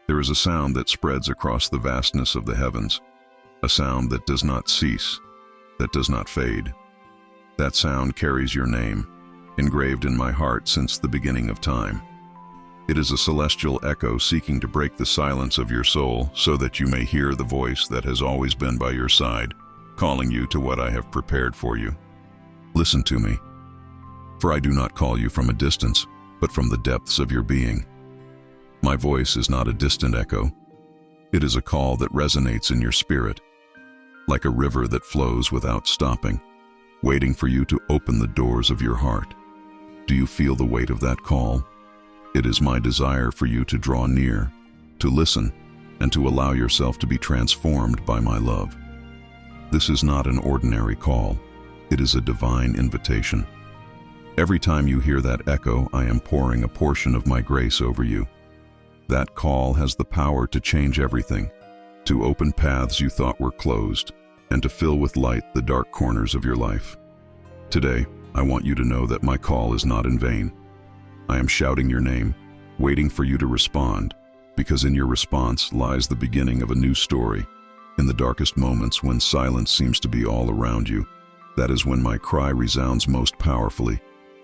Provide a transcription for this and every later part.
There is a sound that spreads across the vastness of the heavens, a sound that does not cease, that does not fade. That sound carries your name, engraved in my heart since the beginning of time. It is a celestial echo seeking to break the silence of your soul so that you may hear the voice that has always been by your side, calling you to what I have prepared for you. Listen to me, for I do not call you from a distance, but from the depths of your being. My voice is not a distant echo. It is a call that resonates in your spirit, like a river that flows without stopping, waiting for you to open the doors of your heart. Do you feel the weight of that call? It is my desire for you to draw near, to listen, and to allow yourself to be transformed by my love. This is not an ordinary call. It is a divine invitation. Every time you hear that echo, I am pouring a portion of my grace over you. That call has the power to change everything, to open paths you thought were closed, and to fill with light the dark corners of your life. Today, I want you to know that my call is not in vain. I am shouting your name, waiting for you to respond, because in your response lies the beginning of a new story. In the darkest moments when silence seems to be all around you, that is when my cry resounds most powerfully.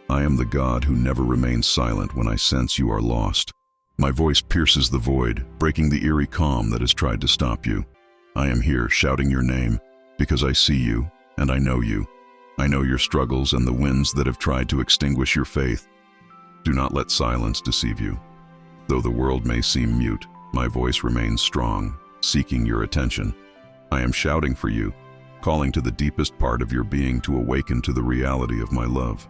I am the God who never remains silent when I sense you are lost. My voice pierces the void, breaking the eerie calm that has tried to stop you. I am here shouting your name because I see you and I know you. I know your struggles and the winds that have tried to extinguish your faith. Do not let silence deceive you. Though the world may seem mute, my voice remains strong, seeking your attention. I am shouting for you, calling to the deepest part of your being to awaken to the reality of my love.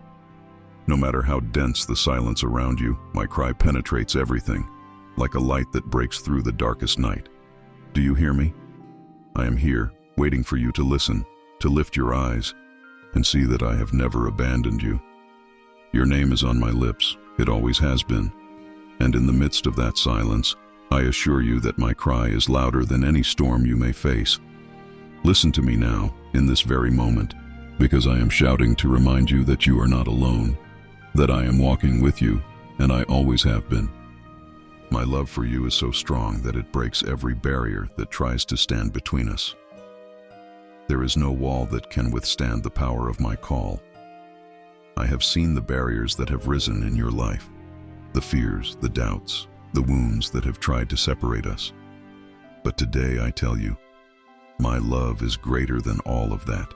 No matter how dense the silence around you, my cry penetrates everything, like a light that breaks through the darkest night. Do you hear me? I am here, waiting for you to listen, to lift your eyes, and see that I have never abandoned you. Your name is on my lips, it always has been, and in the midst of that silence, I assure you that my cry is louder than any storm you may face. Listen to me now, in this very moment, because I am shouting to remind you that you are not alone, that I am walking with you, and I always have been. My love for you is so strong that it breaks every barrier that tries to stand between us. There is no wall that can withstand the power of my call. I have seen the barriers that have risen in your life, the fears, the doubts, the wounds that have tried to separate us. But today I tell you, my love is greater than all of that.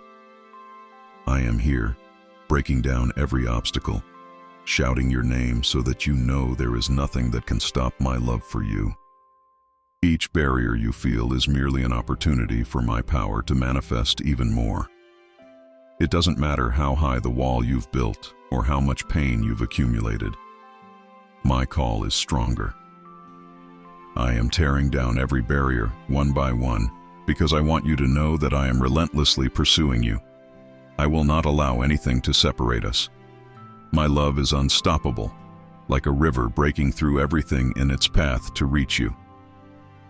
I am here, breaking down every obstacle, shouting your name so that you know there is nothing that can stop my love for you. Each barrier you feel is merely an opportunity for my power to manifest even more. It doesn't matter how high the wall you've built or how much pain you've accumulated. My call is stronger. I am tearing down every barrier, one by one, because I want you to know that I am relentlessly pursuing you. I will not allow anything to separate us. My love is unstoppable, like a river breaking through everything in its path to reach you.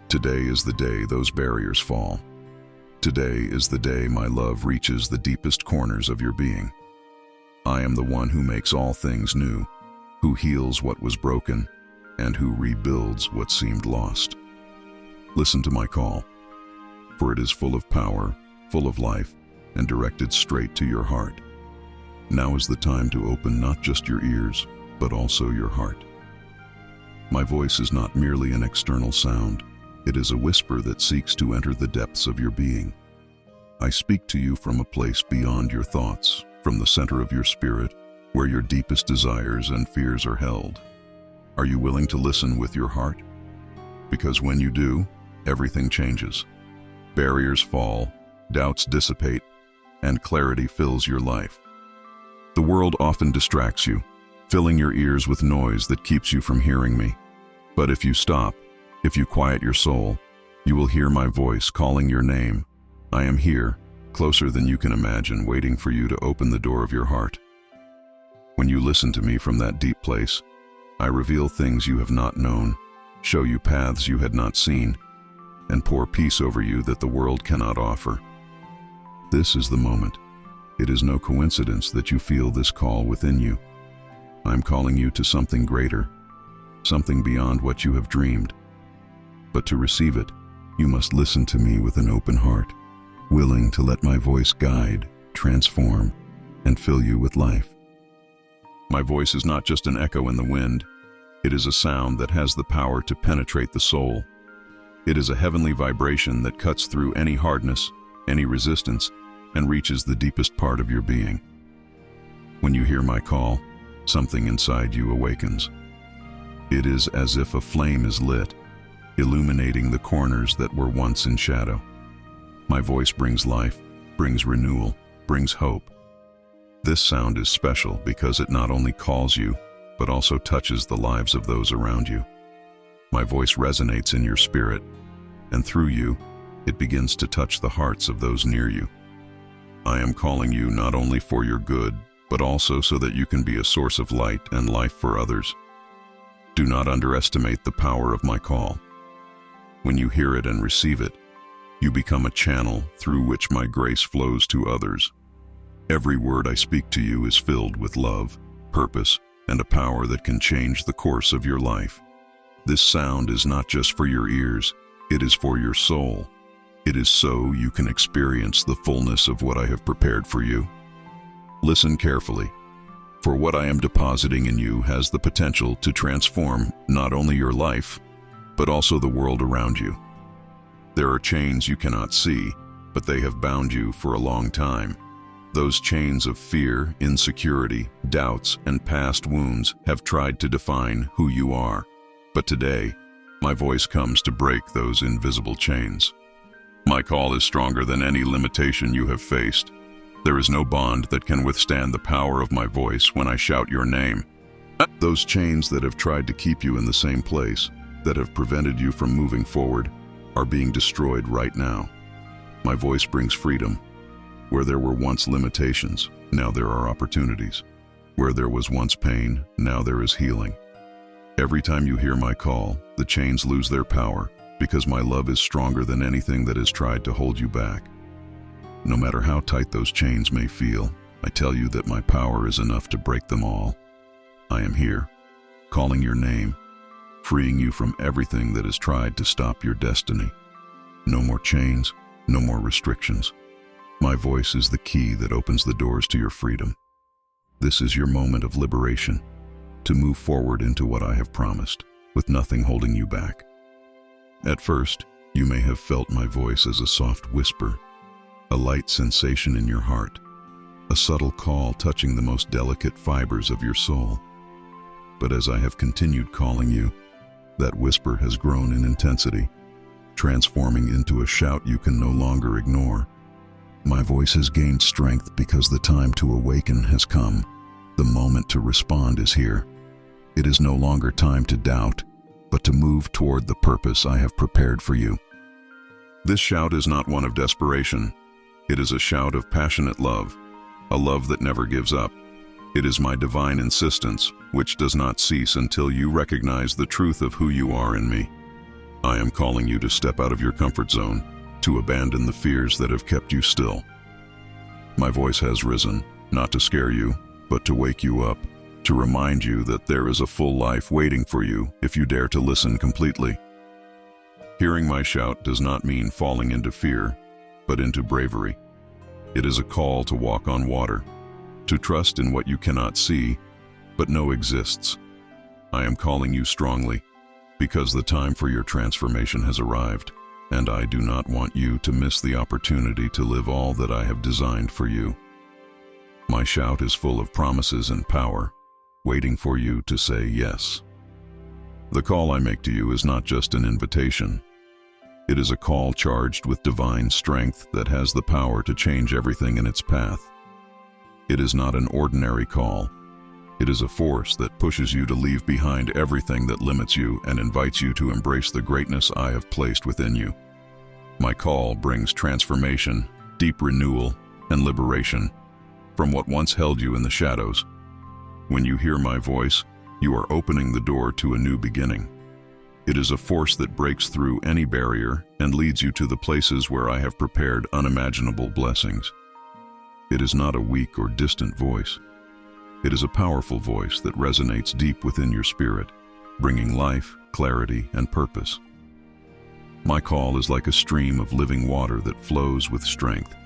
Today is the day those barriers fall. Today is the day my love reaches the deepest corners of your being. I am the one who makes all things new, who heals what was broken, and who rebuilds what seemed lost. Listen to my call, for it is full of power, full of life, and directed straight to your heart. Now is the time to open not just your ears, but also your heart. My voice is not merely an external sound. It is a whisper that seeks to enter the depths of your being. I speak to you from a place beyond your thoughts, from the center of your spirit, where your deepest desires and fears are held. Are you willing to listen with your heart? Because when you do, everything changes. Barriers fall, doubts dissipate, and clarity fills your life. The world often distracts you, filling your ears with noise that keeps you from hearing me. But if you stop, if you quiet your soul, you will hear my voice calling your name. I am here, closer than you can imagine, waiting for you to open the door of your heart. When you listen to me from that deep place, I reveal things you have not known, show you paths you had not seen, and pour peace over you that the world cannot offer. This is the moment. It is no coincidence that you feel this call within you. I'm calling you to something greater, something beyond what you have dreamed. But to receive it, you must listen to me with an open heart, willing to let my voice guide, transform, and fill you with life. My voice is not just an echo in the wind. It is a sound that has the power to penetrate the soul. It is a heavenly vibration that cuts through any hardness, any resistance, and reaches the deepest part of your being. When you hear my call, something inside you awakens. It is as if a flame is lit, illuminating the corners that were once in shadow. My voice brings life, brings renewal, brings hope. This sound is special because it not only calls you, but also touches the lives of those around you. My voice resonates in your spirit, and through you, it begins to touch the hearts of those near you. I am calling you not only for your good, but also so that you can be a source of light and life for others. Do not underestimate the power of my call. When you hear it and receive it, you become a channel through which my grace flows to others. Every word I speak to you is filled with love, purpose, and a power that can change the course of your life. This sound is not just for your ears, it is for your soul. It is so you can experience the fullness of what I have prepared for you. Listen carefully, for what I am depositing in you has the potential to transform not only your life, but also the world around you. There are chains you cannot see, but they have bound you for a long time. Those chains of fear, insecurity, doubts, and past wounds have tried to define who you are. But today, my voice comes to break those invisible chains. My call is stronger than any limitation you have faced. There is no bond that can withstand the power of my voice when I shout your name. Those chains that have tried to keep you in the same place, that have prevented you from moving forward, are being destroyed right now. My voice brings freedom. Where there were once limitations, now there are opportunities. Where there was once pain, now there is healing. Every time you hear my call, the chains lose their power, because my love is stronger than anything that has tried to hold you back. No matter how tight those chains may feel, I tell you that my power is enough to break them all. I am here, calling your name, freeing you from everything that has tried to stop your destiny. No more chains, no more restrictions. My voice is the key that opens the doors to your freedom. This is your moment of liberation, to move forward into what I have promised, with nothing holding you back. At first, you may have felt my voice as a soft whisper, a light sensation in your heart, a subtle call touching the most delicate fibers of your soul. But as I have continued calling you, that whisper has grown in intensity, transforming into a shout you can no longer ignore. My voice has gained strength because the time to awaken has come. The moment to respond is here. It is no longer time to doubt, but to move toward the purpose I have prepared for you. This shout is not one of desperation. It is a shout of passionate love, a love that never gives up. It is my divine insistence, which does not cease until you recognize the truth of who you are in me. I am calling you to step out of your comfort zone, to abandon the fears that have kept you still. My voice has risen, not to scare you, but to wake you up, to remind you that there is a full life waiting for you if you dare to listen completely. Hearing my shout does not mean falling into fear, but into bravery. It is a call to walk on water, to trust in what you cannot see, but know exists. I am calling you strongly, because the time for your transformation has arrived, and I do not want you to miss the opportunity to live all that I have designed for you. My shout is full of promises and power, waiting for you to say yes. The call I make to you is not just an invitation. It is a call charged with divine strength that has the power to change everything in its path. It is not an ordinary call. It is a force that pushes you to leave behind everything that limits you and invites you to embrace the greatness I have placed within you. My call brings transformation, deep renewal, and liberation from what once held you in the shadows. When you hear my voice, you are opening the door to a new beginning. It is a force that breaks through any barrier and leads you to the places where I have prepared unimaginable blessings. It is not a weak or distant voice. It is a powerful voice that resonates deep within your spirit, bringing life, clarity, and purpose. My call is like a stream of living water that flows with strength,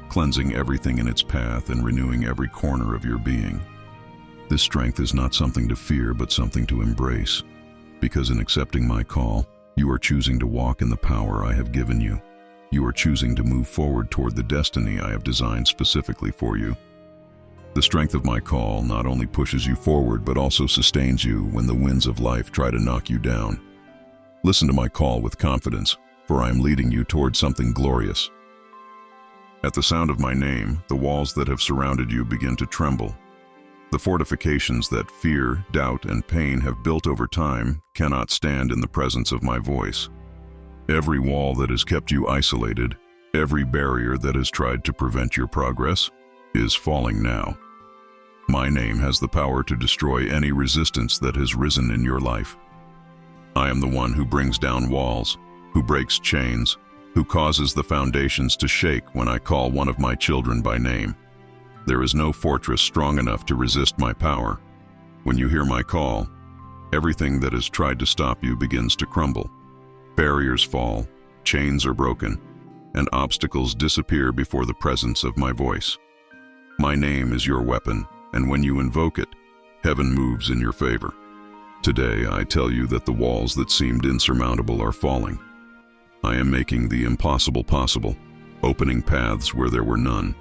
cleansing everything in its path and renewing every corner of your being. This strength is not something to fear, but something to embrace, because in accepting my call, you are choosing to walk in the power I have given you. You are choosing to move forward toward the destiny I have designed specifically for you. The strength of my call not only pushes you forward, but also sustains you when the winds of life try to knock you down. Listen to my call with confidence, for I am leading you toward something glorious. At the sound of my name, the walls that have surrounded you begin to tremble. The fortifications that fear, doubt, and pain have built over time cannot stand in the presence of my voice. Every wall that has kept you isolated, every barrier that has tried to prevent your progress, is falling now. My name has the power to destroy any resistance that has risen in your life. I am the one who brings down walls, who breaks chains, who causes the foundations to shake when I call one of my children by name. There is no fortress strong enough to resist my power. When you hear my call, everything that has tried to stop you begins to crumble. Barriers fall, chains are broken, and obstacles disappear before the presence of my voice. My name is your weapon, and when you invoke it, heaven moves in your favor. Today, I tell you that the walls that seemed insurmountable are falling. I am making the impossible possible, opening paths where there were none.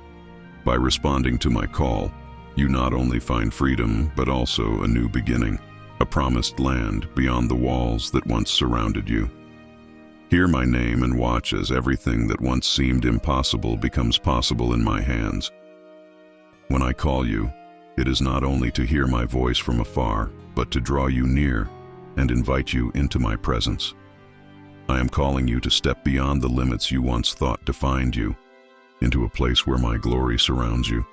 By responding to my call, you not only find freedom, but also a new beginning, a promised land beyond the walls that once surrounded you. Hear my name and watch as everything that once seemed impossible becomes possible in my hands. When I call you, it is not only to hear my voice from afar, but to draw you near and invite you into my presence. I am calling you to step beyond the limits you once thought defined you, into a place where my glory surrounds you,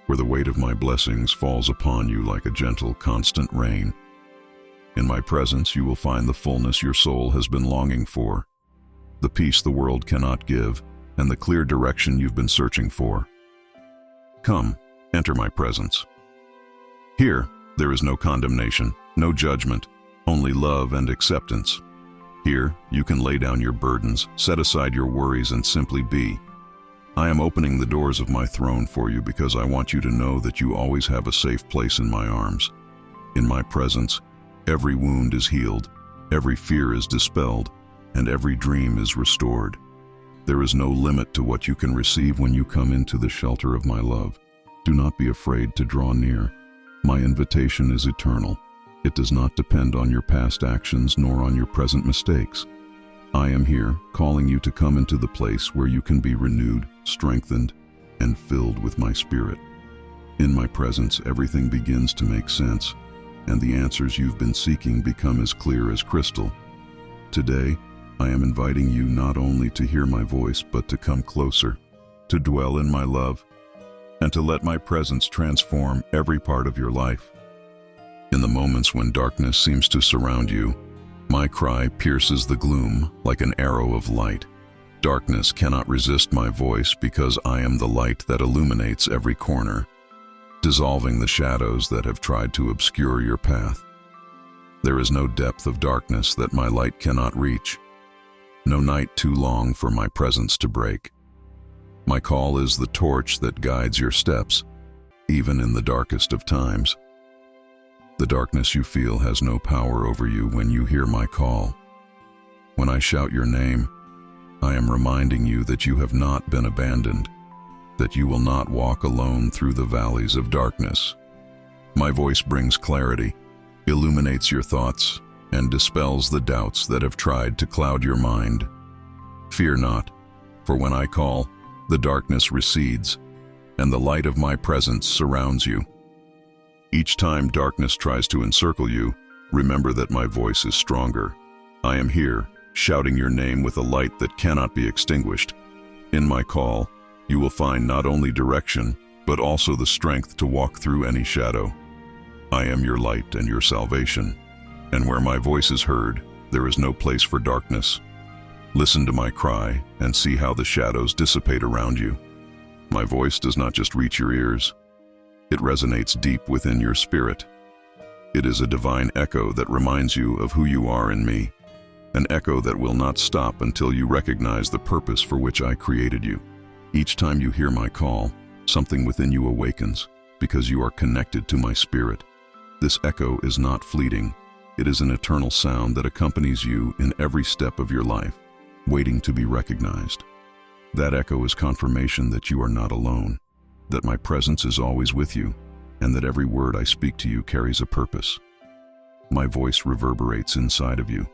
where the weight of my blessings falls upon you like a gentle, constant rain. In my presence, you will find the fullness your soul has been longing for, the peace the world cannot give, and the clear direction you've been searching for. Come, enter my presence. Here, there is no condemnation, no judgment, only love and acceptance. Here, you can lay down your burdens, set aside your worries, and simply be. I am opening the doors of my throne for you because I want you to know that you always have a safe place in my arms. In my presence, every wound is healed, every fear is dispelled, and every dream is restored. There is no limit to what you can receive when you come into the shelter of my love. Do not be afraid to draw near. My invitation is eternal. It does not depend on your past actions nor on your present mistakes. I am here, calling you to come into the place where you can be renewed, strengthened, and filled with my spirit. In my presence, everything begins to make sense, and the answers you've been seeking become as clear as crystal. Today, I am inviting you not only to hear my voice, but to come closer, to dwell in my love, and to let my presence transform every part of your life. In the moments when darkness seems to surround you, my cry pierces the gloom like an arrow of light. Darkness cannot resist my voice because I am the light that illuminates every corner, dissolving the shadows that have tried to obscure your path. There is no depth of darkness that my light cannot reach, no night too long for my presence to break. My call is the torch that guides your steps, even in the darkest of times. The darkness you feel has no power over you when you hear my call. When I shout your name, I am reminding you that you have not been abandoned, that you will not walk alone through the valleys of darkness. My voice brings clarity, illuminates your thoughts, and dispels the doubts that have tried to cloud your mind. Fear not, for when I call, the darkness recedes, and the light of my presence surrounds you. Each time darkness tries to encircle you, remember that my voice is stronger. I am here, shouting your name with a light that cannot be extinguished. In my call, you will find not only direction, but also the strength to walk through any shadow. I am your light and your salvation, and where my voice is heard, there is no place for darkness. Listen to my cry and see how the shadows dissipate around you. My voice does not just reach your ears. It resonates deep within your spirit. It is a divine echo that reminds you of who you are in me. an echo that will not stop until you recognize the purpose for which I created you. Each time you hear my call, something within you awakens, because you are connected to my spirit. This echo is not fleeting. It is an eternal sound that accompanies you in every step of your life, waiting to be recognized. That echo is confirmation that you are not alone, that my presence is always with you, and that every word I speak to you carries a purpose. My voice reverberates inside of you,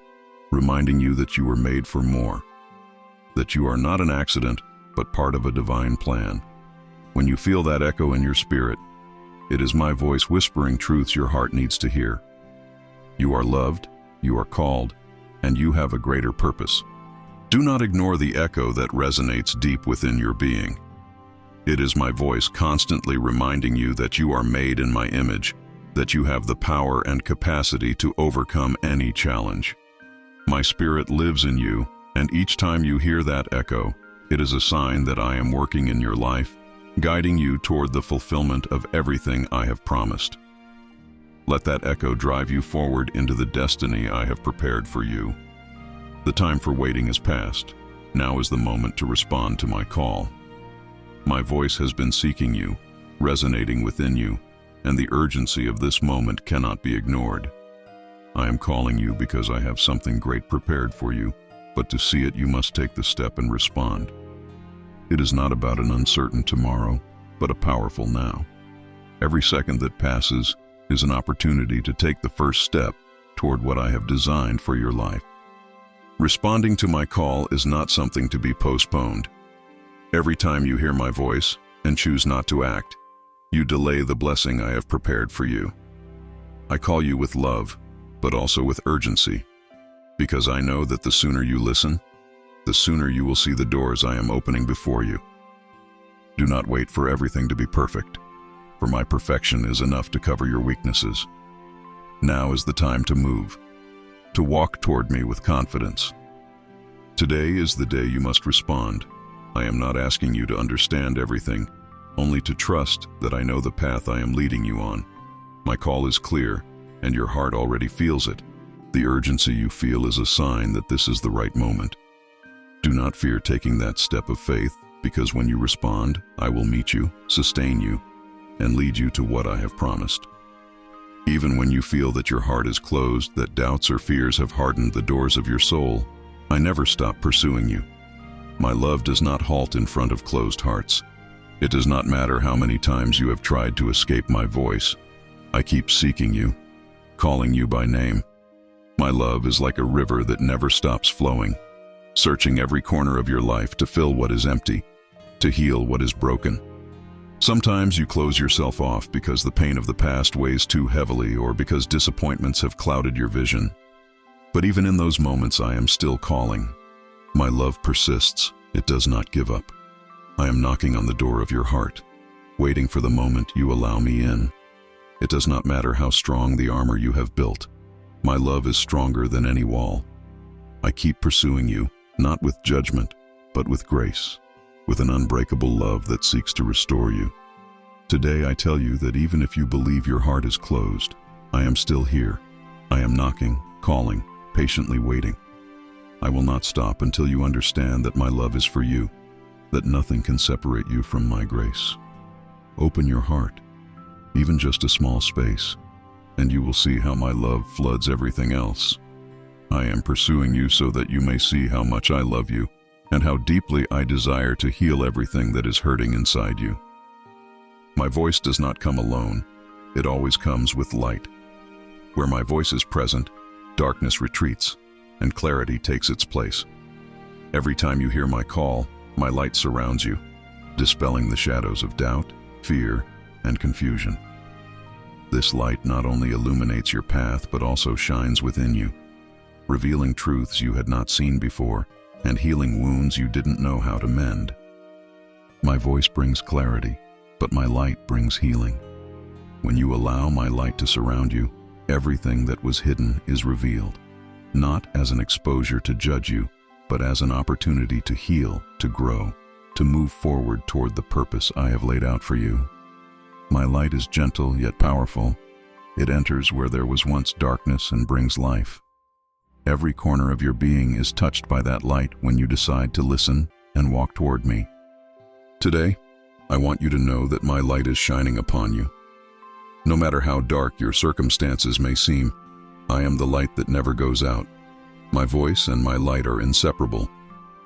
reminding you that you were made for more, that you are not an accident, but part of a divine plan. When you feel that echo in your spirit, it is my voice whispering truths your heart needs to hear. You are loved, you are called, and you have a greater purpose. Do not ignore the echo that resonates deep within your being. It is my voice constantly reminding you that you are made in my image, that you have the power and capacity to overcome any challenge. My spirit lives in you, and each time you hear that echo, it is a sign that I am working in your life, guiding you toward the fulfillment of everything I have promised. Let that echo drive you forward into the destiny I have prepared for you. The time for waiting is past. Now is the moment to respond to my call. My voice has been seeking you, resonating within you, and the urgency of this moment cannot be ignored. I am calling you because I have something great prepared for you, but to see it you must take the step and respond. It is not about an uncertain tomorrow, but a powerful now. Every second that passes is an opportunity to take the first step toward what I have designed for your life. Responding to my call is not something to be postponed. Every time you hear my voice and choose not to act, you delay the blessing I have prepared for you. I call you with love, but also with urgency, because I know that the sooner you listen, the sooner you will see the doors I am opening before you. Do not wait for everything to be perfect, for my perfection is enough to cover your weaknesses. Now is the time to move, to walk toward me with confidence. Today is the day you must respond. I am not asking you to understand everything, only to trust that I know the path I am leading you on. My call is clear, and your heart already feels it. The urgency you feel is a sign that this is the right moment. Do not fear taking that step of faith, because when you respond, I will meet you, sustain you, and lead you to what I have promised. Even when you feel that your heart is closed, that doubts or fears have hardened the doors of your soul, I never stop pursuing you. My love does not halt in front of closed hearts. It does not matter how many times you have tried to escape my voice. I keep seeking you, calling you by name. My love is like a river that never stops flowing, searching every corner of your life to fill what is empty, to heal what is broken. Sometimes you close yourself off because the pain of the past weighs too heavily or because disappointments have clouded your vision. But even in those moments, I am still calling. My love persists. It does not give up. I am knocking on the door of your heart, waiting for the moment you allow me in. It does not matter how strong the armor you have built. My love is stronger than any wall. I keep pursuing you, not with judgment, but with grace, with an unbreakable love that seeks to restore you. Today I tell you that even if you believe your heart is closed, I am still here. I am knocking, calling, patiently waiting. I will not stop until you understand that my love is for you, that nothing can separate you from my grace. Open your heart, even just a small space, and you will see how my love floods everything else. I am pursuing you so that you may see how much I love you and how deeply I desire to heal everything that is hurting inside you. My voice does not come alone. It always comes with light. Where my voice is present, darkness retreats, and clarity takes its place. Every time you hear my call, my light surrounds you, dispelling the shadows of doubt, fear, and confusion. This light not only illuminates your path, but also shines within you, revealing truths you had not seen before and healing wounds you didn't know how to mend. My voice brings clarity, but my light brings healing. When you allow my light to surround you, everything that was hidden is revealed, not as an exposure to judge you, but as an opportunity to heal, to grow, to move forward toward the purpose I have laid out for you. My light is gentle yet powerful. It enters where there was once darkness and brings life. Every corner of your being is touched by that light when you decide to listen and walk toward me. Today, I want you to know that my light is shining upon you. No matter how dark your circumstances may seem, I am the light that never goes out. My voice and my light are inseparable,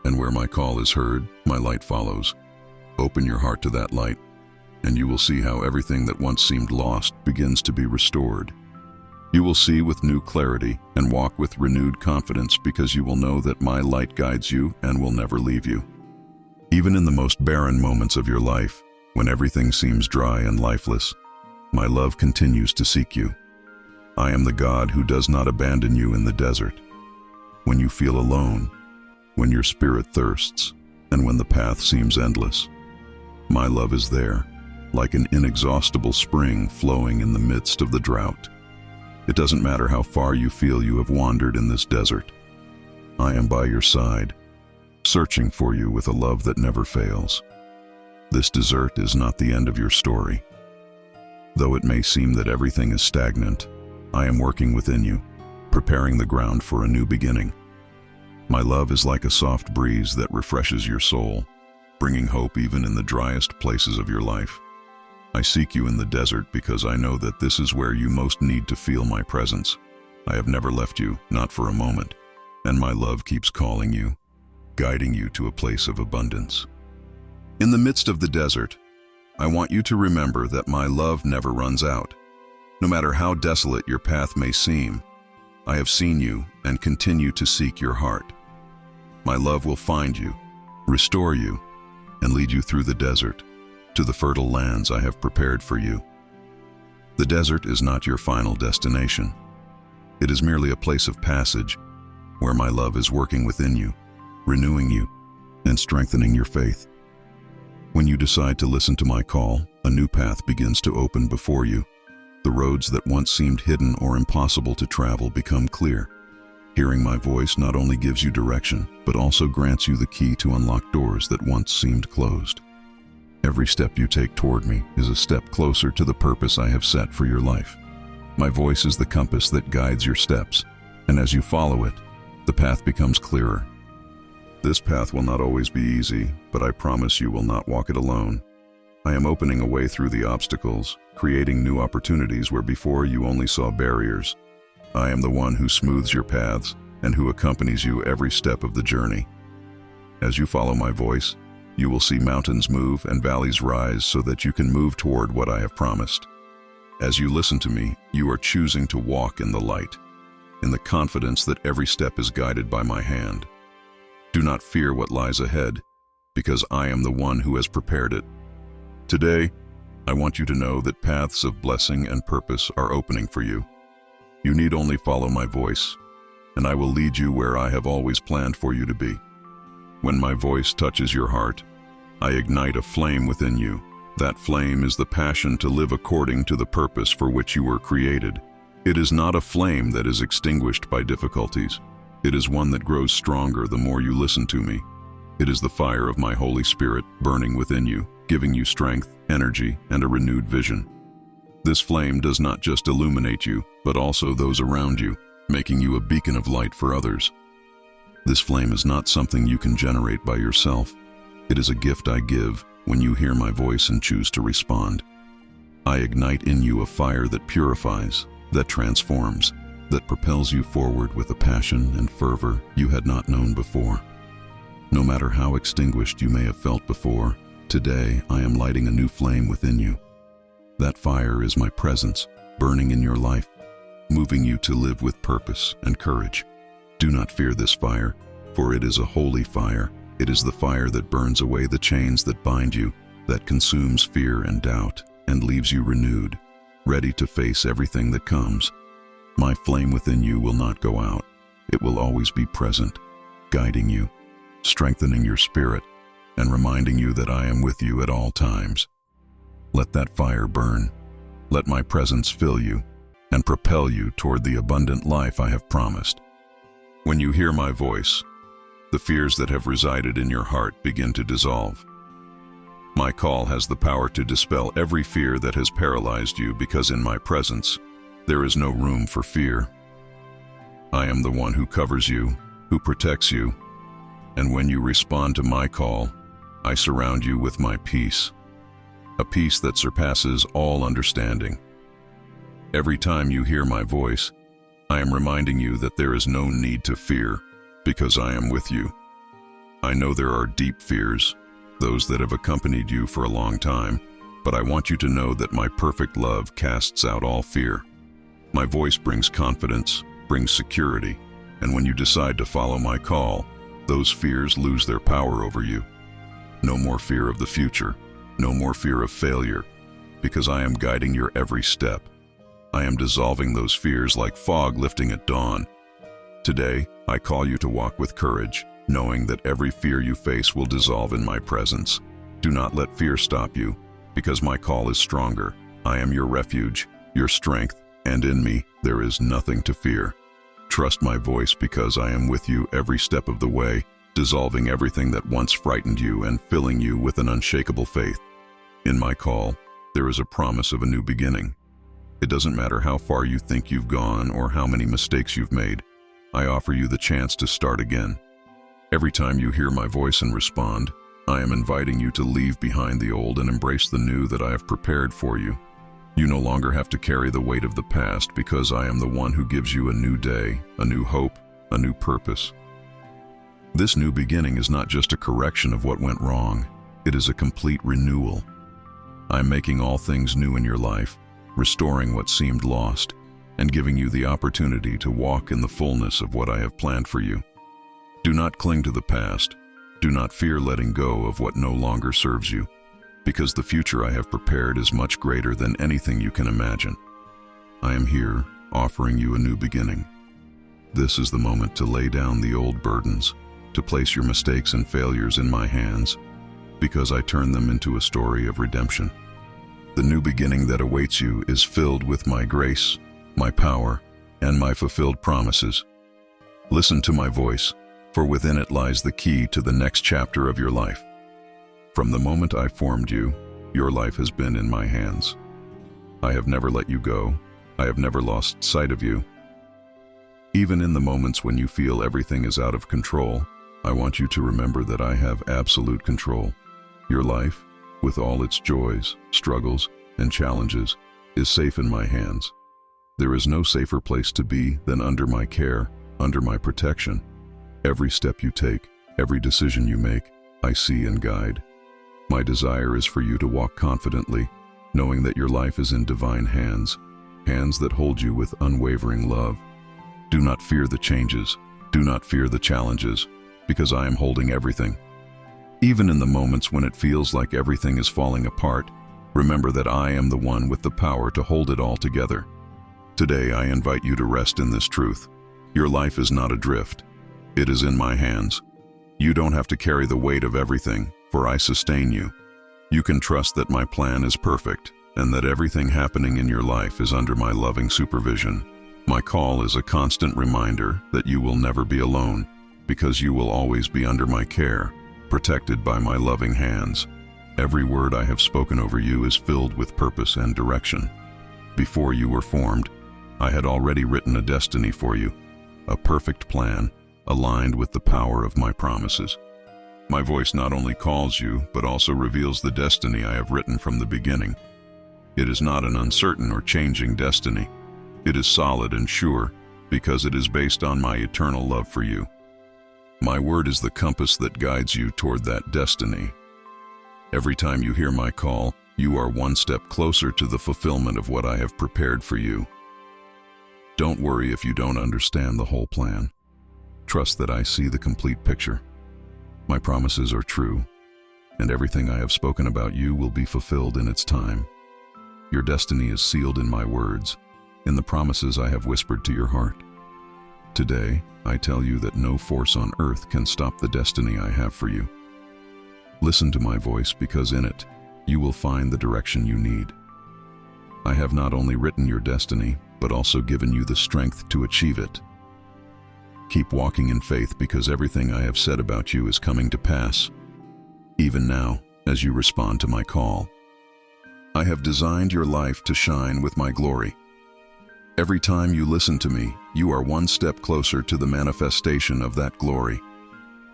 and where my call is heard, my light follows. Open your heart to that light, and you will see how everything that once seemed lost begins to be restored. You will see with new clarity and walk with renewed confidence because you will know that my light guides you and will never leave you. Even in the most barren moments of your life, when everything seems dry and lifeless, my love continues to seek you. I am the God who does not abandon you in the desert. When you feel alone, when your spirit thirsts, and when the path seems endless, my love is there, like an inexhaustible spring flowing in the midst of the drought. It doesn't matter how far you feel you have wandered in this desert. I am by your side, searching for you with a love that never fails. This desert is not the end of your story. Though it may seem that everything is stagnant, I am working within you, preparing the ground for a new beginning. My love is like a soft breeze that refreshes your soul, bringing hope even in the driest places of your life. I seek you in the desert because I know that this is where you most need to feel my presence. I have never left you, not for a moment, and my love keeps calling you, guiding you to a place of abundance. In the midst of the desert, I want you to remember that my love never runs out. No matter how desolate your path may seem, I have seen you and continue to seek your heart. My love will find you, restore you, and lead you through the desert, to the fertile lands I have prepared for you. The desert is not your final destination. It is merely a place of passage where my love is working within you, renewing you, and strengthening your faith. When you decide to listen to my call, a new path begins to open before you. The roads that once seemed hidden or impossible to travel become clear. Hearing my voice not only gives you direction, but also grants you the key to unlock doors that once seemed closed. Every step you take toward me is a step closer to the purpose I have set for your life. My voice is the compass that guides your steps, and as you follow it, the path becomes clearer. This path will not always be easy, but I promise you will not walk it alone. I am opening a way through the obstacles, creating new opportunities where before you only saw barriers. I am the one who smooths your paths and who accompanies you every step of the journey. As you follow my voice, you will see mountains move and valleys rise so that you can move toward what I have promised. As you listen to me, you are choosing to walk in the light, in the confidence that every step is guided by my hand. Do not fear what lies ahead, because I am the one who has prepared it. Today, I want you to know that paths of blessing and purpose are opening for you. You need only follow my voice, and I will lead you where I have always planned for you to be. When my voice touches your heart, I ignite a flame within you. That flame is the passion to live according to the purpose for which you were created. It is not a flame that is extinguished by difficulties. It is one that grows stronger the more you listen to me. It is the fire of my Holy Spirit burning within you, giving you strength, energy, and a renewed vision. This flame does not just illuminate you, but also those around you, making you a beacon of light for others. This flame is not something you can generate by yourself. It is a gift I give when you hear my voice and choose to respond. I ignite in you a fire that purifies, that transforms, that propels you forward with a passion and fervor you had not known before. No matter how extinguished you may have felt before, today I am lighting a new flame within you. That fire is my presence, burning in your life, moving you to live with purpose and courage. Do not fear this fire, for it is a holy fire. It is the fire that burns away the chains that bind you, that consumes fear and doubt, and leaves you renewed, ready to face everything that comes. My flame within you will not go out. It will always be present, guiding you, strengthening your spirit, and reminding you that I am with you at all times. Let that fire burn. Let my presence fill you and propel you toward the abundant life I have promised. When you hear my voice, the fears that have resided in your heart begin to dissolve. My call has the power to dispel every fear that has paralyzed you because in my presence, there is no room for fear. I am the one who covers you, who protects you, and when you respond to my call, I surround you with my peace, a peace that surpasses all understanding. Every time you hear my voice, I am reminding you that there is no need to fear, because I am with you. I know there are deep fears, those that have accompanied you for a long time, but I want you to know that my perfect love casts out all fear. My voice brings confidence, brings security, and when you decide to follow my call, those fears lose their power over you. No more fear of the future, no more fear of failure, because I am guiding your every step. I am dissolving those fears like fog lifting at dawn. Today, I call you to walk with courage, knowing that every fear you face will dissolve in my presence. Do not let fear stop you, because my call is stronger. I am your refuge, your strength, and in me there is nothing to fear. Trust my voice because I am with you every step of the way, dissolving everything that once frightened you and filling you with an unshakable faith. In my call, there is a promise of a new beginning. It doesn't matter how far you think you've gone or how many mistakes you've made. I offer you the chance to start again. Every time you hear my voice and respond, I am inviting you to leave behind the old and embrace the new that I have prepared for you. You no longer have to carry the weight of the past because I am the one who gives you a new day, a new hope, a new purpose. This new beginning is not just a correction of what went wrong. It is a complete renewal. I am making all things new in your life, restoring what seemed lost, and giving you the opportunity to walk in the fullness of what I have planned for you. Do not cling to the past. Do not fear letting go of what no longer serves you, because the future I have prepared is much greater than anything you can imagine. I am here, offering you a new beginning. This is the moment to lay down the old burdens, to place your mistakes and failures in my hands, because I turn them into a story of redemption. The new beginning that awaits you is filled with my grace, my power, and my fulfilled promises. Listen to my voice, for within it lies the key to the next chapter of your life. From the moment I formed you, your life has been in my hands. I have never let you go. I have never lost sight of you. Even in the moments when you feel everything is out of control, I want you to remember that I have absolute control. Your life, with all its joys, struggles, and challenges, is safe in my hands. There is no safer place to be than under my care, under my protection. Every step you take, every decision you make, I see and guide. My desire is for you to walk confidently, knowing that your life is in divine hands, hands that hold you with unwavering love. Do not fear the changes, do not fear the challenges, because I am holding everything. Even in the moments when it feels like everything is falling apart, remember that I am the one with the power to hold it all together. Today I invite you to rest in this truth. Your life is not adrift. It is in my hands. You don't have to carry the weight of everything, for I sustain you. You can trust that my plan is perfect, and that everything happening in your life is under my loving supervision. My call is a constant reminder that you will never be alone, because you will always be under my care, protected by my loving hands. Every word I have spoken over you is filled with purpose and direction. Before you were formed, I had already written a destiny for you, a perfect plan, aligned with the power of my promises. My voice not only calls you, but also reveals the destiny I have written from the beginning. It is not an uncertain or changing destiny. It is solid and sure, because it is based on my eternal love for you. My word is the compass that guides you toward that destiny. Every time you hear my call, you are one step closer to the fulfillment of what I have prepared for you. Don't worry if you don't understand the whole plan. Trust that I see the complete picture. My promises are true, and everything I have spoken about you will be fulfilled in its time. Your destiny is sealed in my words, in the promises I have whispered to your heart. Today, I tell you that no force on earth can stop the destiny I have for you. Listen to my voice, because in it, you will find the direction you need. I have not only written your destiny, but also given you the strength to achieve it. Keep walking in faith, because everything I have said about you is coming to pass, even now, as you respond to my call. I have designed your life to shine with my glory. Every time you listen to me, you are one step closer to the manifestation of that glory.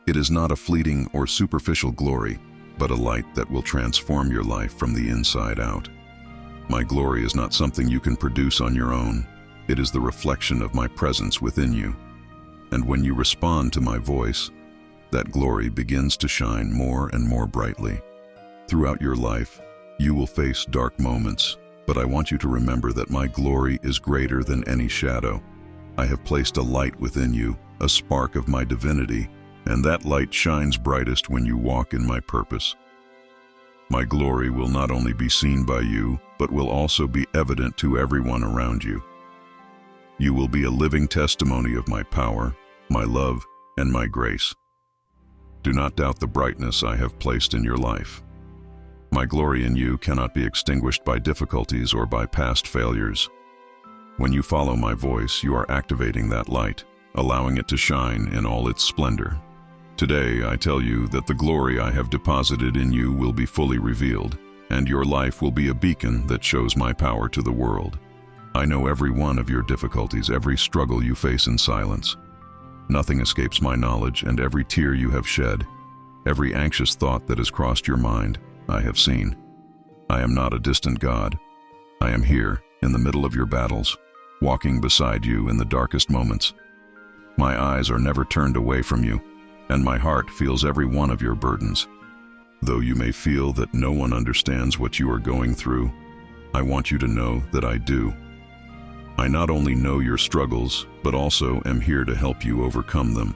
It is not a fleeting or superficial glory, but a light that will transform your life from the inside out. My glory is not something you can produce on your own. It is the reflection of my presence within you. And when you respond to my voice, that glory begins to shine more and more brightly. Throughout your life, you will face dark moments, but I want you to remember that my glory is greater than any shadow. I have placed a light within you, a spark of my divinity, and that light shines brightest when you walk in my purpose. My glory will not only be seen by you, but will also be evident to everyone around you. You will be a living testimony of my power, my love, and my grace. Do not doubt the brightness I have placed in your life. My glory in you cannot be extinguished by difficulties or by past failures. When you follow my voice, you are activating that light, allowing it to shine in all its splendor. Today, I tell you that the glory I have deposited in you will be fully revealed, and your life will be a beacon that shows my power to the world. I know every one of your difficulties, every struggle you face in silence. Nothing escapes my knowledge, and every tear you have shed, every anxious thought that has crossed your mind, I have seen. I am not a distant God. I am here, in the middle of your battles, walking beside you in the darkest moments. My eyes are never turned away from you, and my heart feels every one of your burdens. Though you may feel that no one understands what you are going through, I want you to know that I do. I not only know your struggles, but also am here to help you overcome them.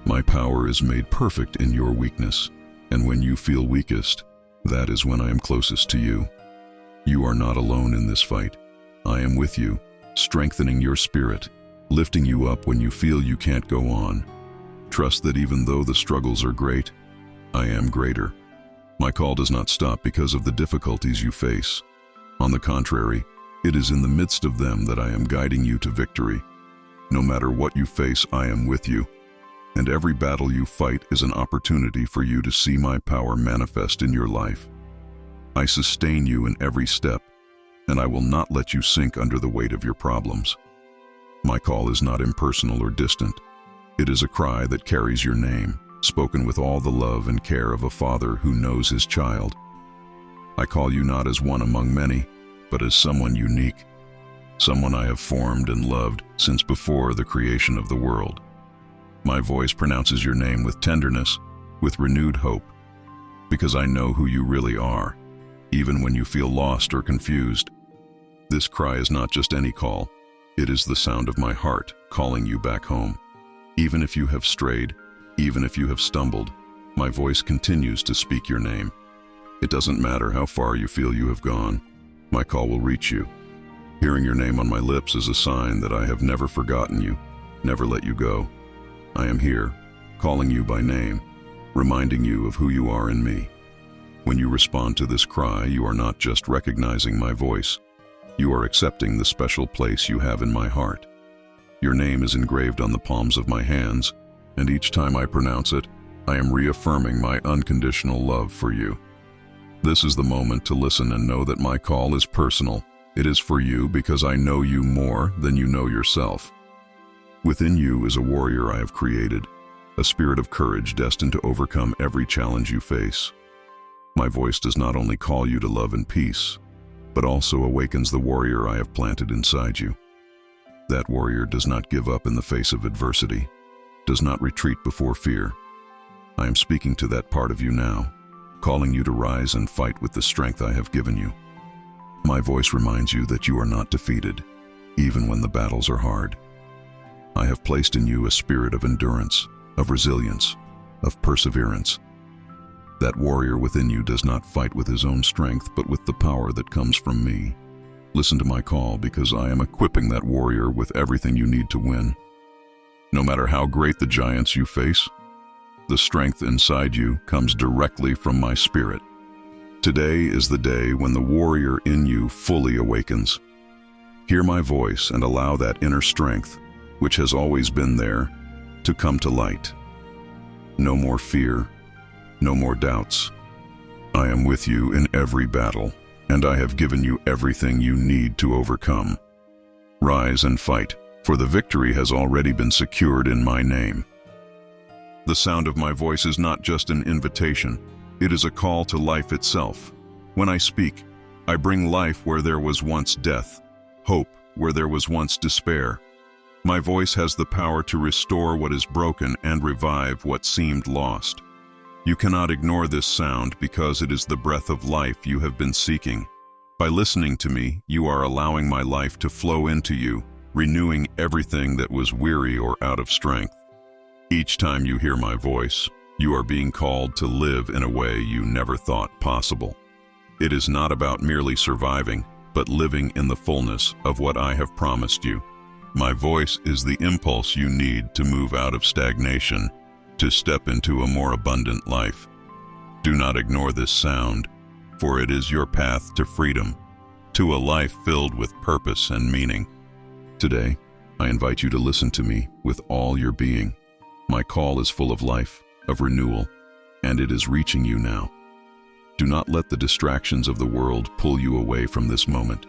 My power is made perfect in your weakness, and when you feel weakest, that is when I am closest to you. You are not alone in this fight. I am with you, strengthening your spirit, lifting you up when you feel you can't go on. Trust that even though the struggles are great, I am greater. My call does not stop because of the difficulties you face. On the contrary, it is in the midst of them that I am guiding you to victory. No matter what you face, I am with you. And every battle you fight is an opportunity for you to see my power manifest in your life. I sustain you in every step, and I will not let you sink under the weight of your problems. My call is not impersonal or distant. It is a cry that carries your name, spoken with all the love and care of a father who knows his child. I call you not as one among many, but as someone unique, someone I have formed and loved since before the creation of the world. My voice pronounces your name with tenderness, with renewed hope, because I know who you really are, even when you feel lost or confused. This cry is not just any call. It is the sound of my heart calling you back home. Even if you have strayed, even if you have stumbled, my voice continues to speak your name. It doesn't matter how far you feel you have gone, my call will reach you. Hearing your name on my lips is a sign that I have never forgotten you, never let you go. I am here, calling you by name, reminding you of who you are in me. When you respond to this cry, you are not just recognizing my voice. You are accepting the special place you have in my heart. Your name is engraved on the palms of my hands, and each time I pronounce it, I am reaffirming my unconditional love for you. This is the moment to listen and know that my call is personal. It is for you because I know you more than you know yourself. Within you is a warrior I have created, a spirit of courage destined to overcome every challenge you face. My voice does not only call you to love and peace, but also awakens the warrior I have planted inside you. That warrior does not give up in the face of adversity, does not retreat before fear. I am speaking to that part of you now, calling you to rise and fight with the strength I have given you. My voice reminds you that you are not defeated, even when the battles are hard. I have placed in you a spirit of endurance, of resilience, of perseverance. That warrior within you does not fight with his own strength, but with the power that comes from me. Listen to my call, because I am equipping that warrior with everything you need to win. No matter how great the giants you face, the strength inside you comes directly from my spirit. Today is the day when the warrior in you fully awakens. Hear my voice and allow that inner strength, which has always been there, to come to light. No more fear, no more doubts. I am with you in every battle, and I have given you everything you need to overcome. Rise and fight, for the victory has already been secured in my name. The sound of my voice is not just an invitation, it is a call to life itself. When I speak, I bring life where there was once death, hope where there was once despair. My voice has the power to restore what is broken and revive what seemed lost. You cannot ignore this sound because it is the breath of life you have been seeking. By listening to me, you are allowing my life to flow into you, renewing everything that was weary or out of strength. Each time you hear my voice, you are being called to live in a way you never thought possible. It is not about merely surviving, but living in the fullness of what I have promised you. My voice is the impulse you need to move out of stagnation, to step into a more abundant life. Do not ignore this sound, for it is your path to freedom, to a life filled with purpose and meaning. Today, I invite you to listen to me with all your being. My call is full of life, of renewal, and it is reaching you now. Do not let the distractions of the world pull you away from this moment.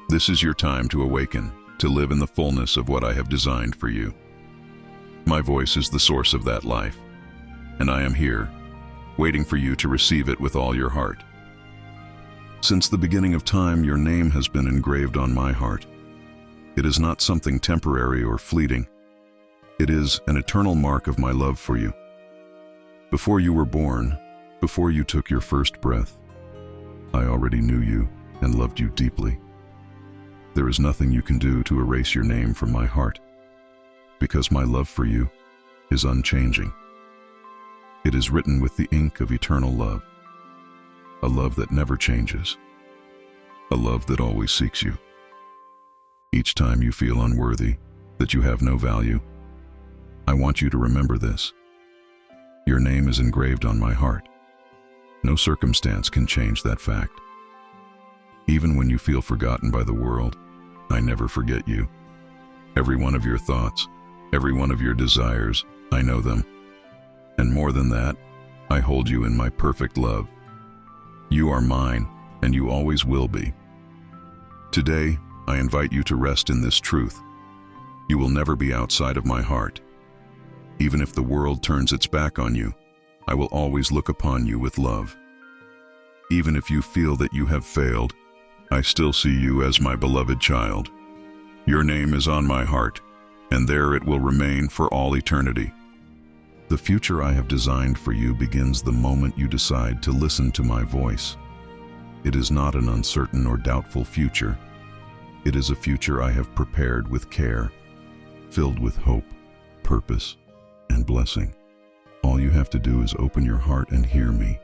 This is your time to awaken, to live in the fullness of what I have designed for you. My voice is the source of that life, and I am here, waiting for you to receive it with all your heart. Since the beginning of time, your name has been engraved on my heart. It is not something temporary or fleeting. It is an eternal mark of my love for you. Before you were born, before you took your first breath, I already knew you and loved you deeply. There is nothing you can do to erase your name from my heart, because my love for you is unchanging. It is written with the ink of eternal love, a love that never changes, a love that always seeks you. Each time you feel unworthy, that you have no value, I want you to remember this. Your name is engraved on my heart. No circumstance can change that fact. Even when you feel forgotten by the world, I never forget you. Every one of your thoughts, every one of your desires, I know them. And more than that, I hold you in my perfect love. You are mine, and you always will be. Today, I invite you to rest in this truth. You will never be outside of my heart. Even if the world turns its back on you, I will always look upon you with love. Even if you feel that you have failed, I still see you as my beloved child. Your name is on my heart, and there it will remain for all eternity. The future I have designed for you begins the moment you decide to listen to my voice. It is not an uncertain or doubtful future. It is a future I have prepared with care, filled with hope, purpose, and blessing. All you have to do is open your heart and hear me,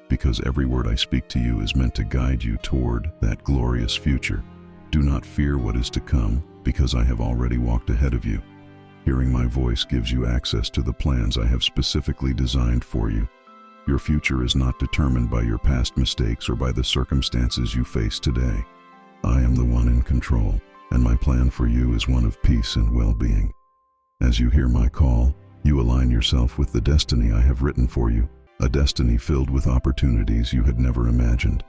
because every word I speak to you is meant to guide you toward that glorious future. Do not fear what is to come, because I have already walked ahead of you. Hearing my voice gives you access to the plans I have specifically designed for you. Your future is not determined by your past mistakes or by the circumstances you face today. I am the one in control, and my plan for you is one of peace and well-being. As you hear my call, you align yourself with the destiny I have written for you, a destiny filled with opportunities you had never imagined.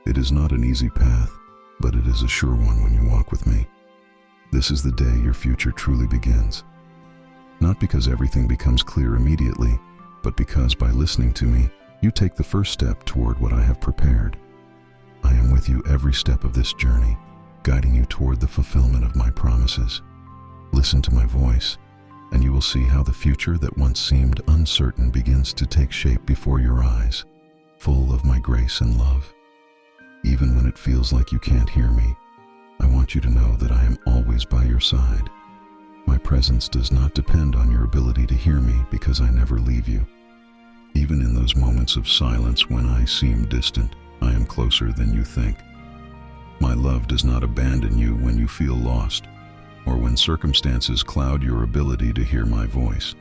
It is not an easy path, but it is a sure one when you walk with me. This is the day your future truly begins. Not because everything becomes clear immediately, but because by listening to me, you take the first step toward what I have prepared. I am with you every step of this journey, guiding you toward the fulfillment of my promises. Listen to my voice, and you will see how the future that once seemed uncertain begins to take shape before your eyes, full of my grace and love. Even when it feels like you can't hear me, I want you to know that I am always by your side. My presence does not depend on your ability to hear me because I never leave you. Even in those moments of silence when I seem distant, I am closer than you think. My love does not abandon you when you feel lost, or when circumstances cloud your ability to hear my voice.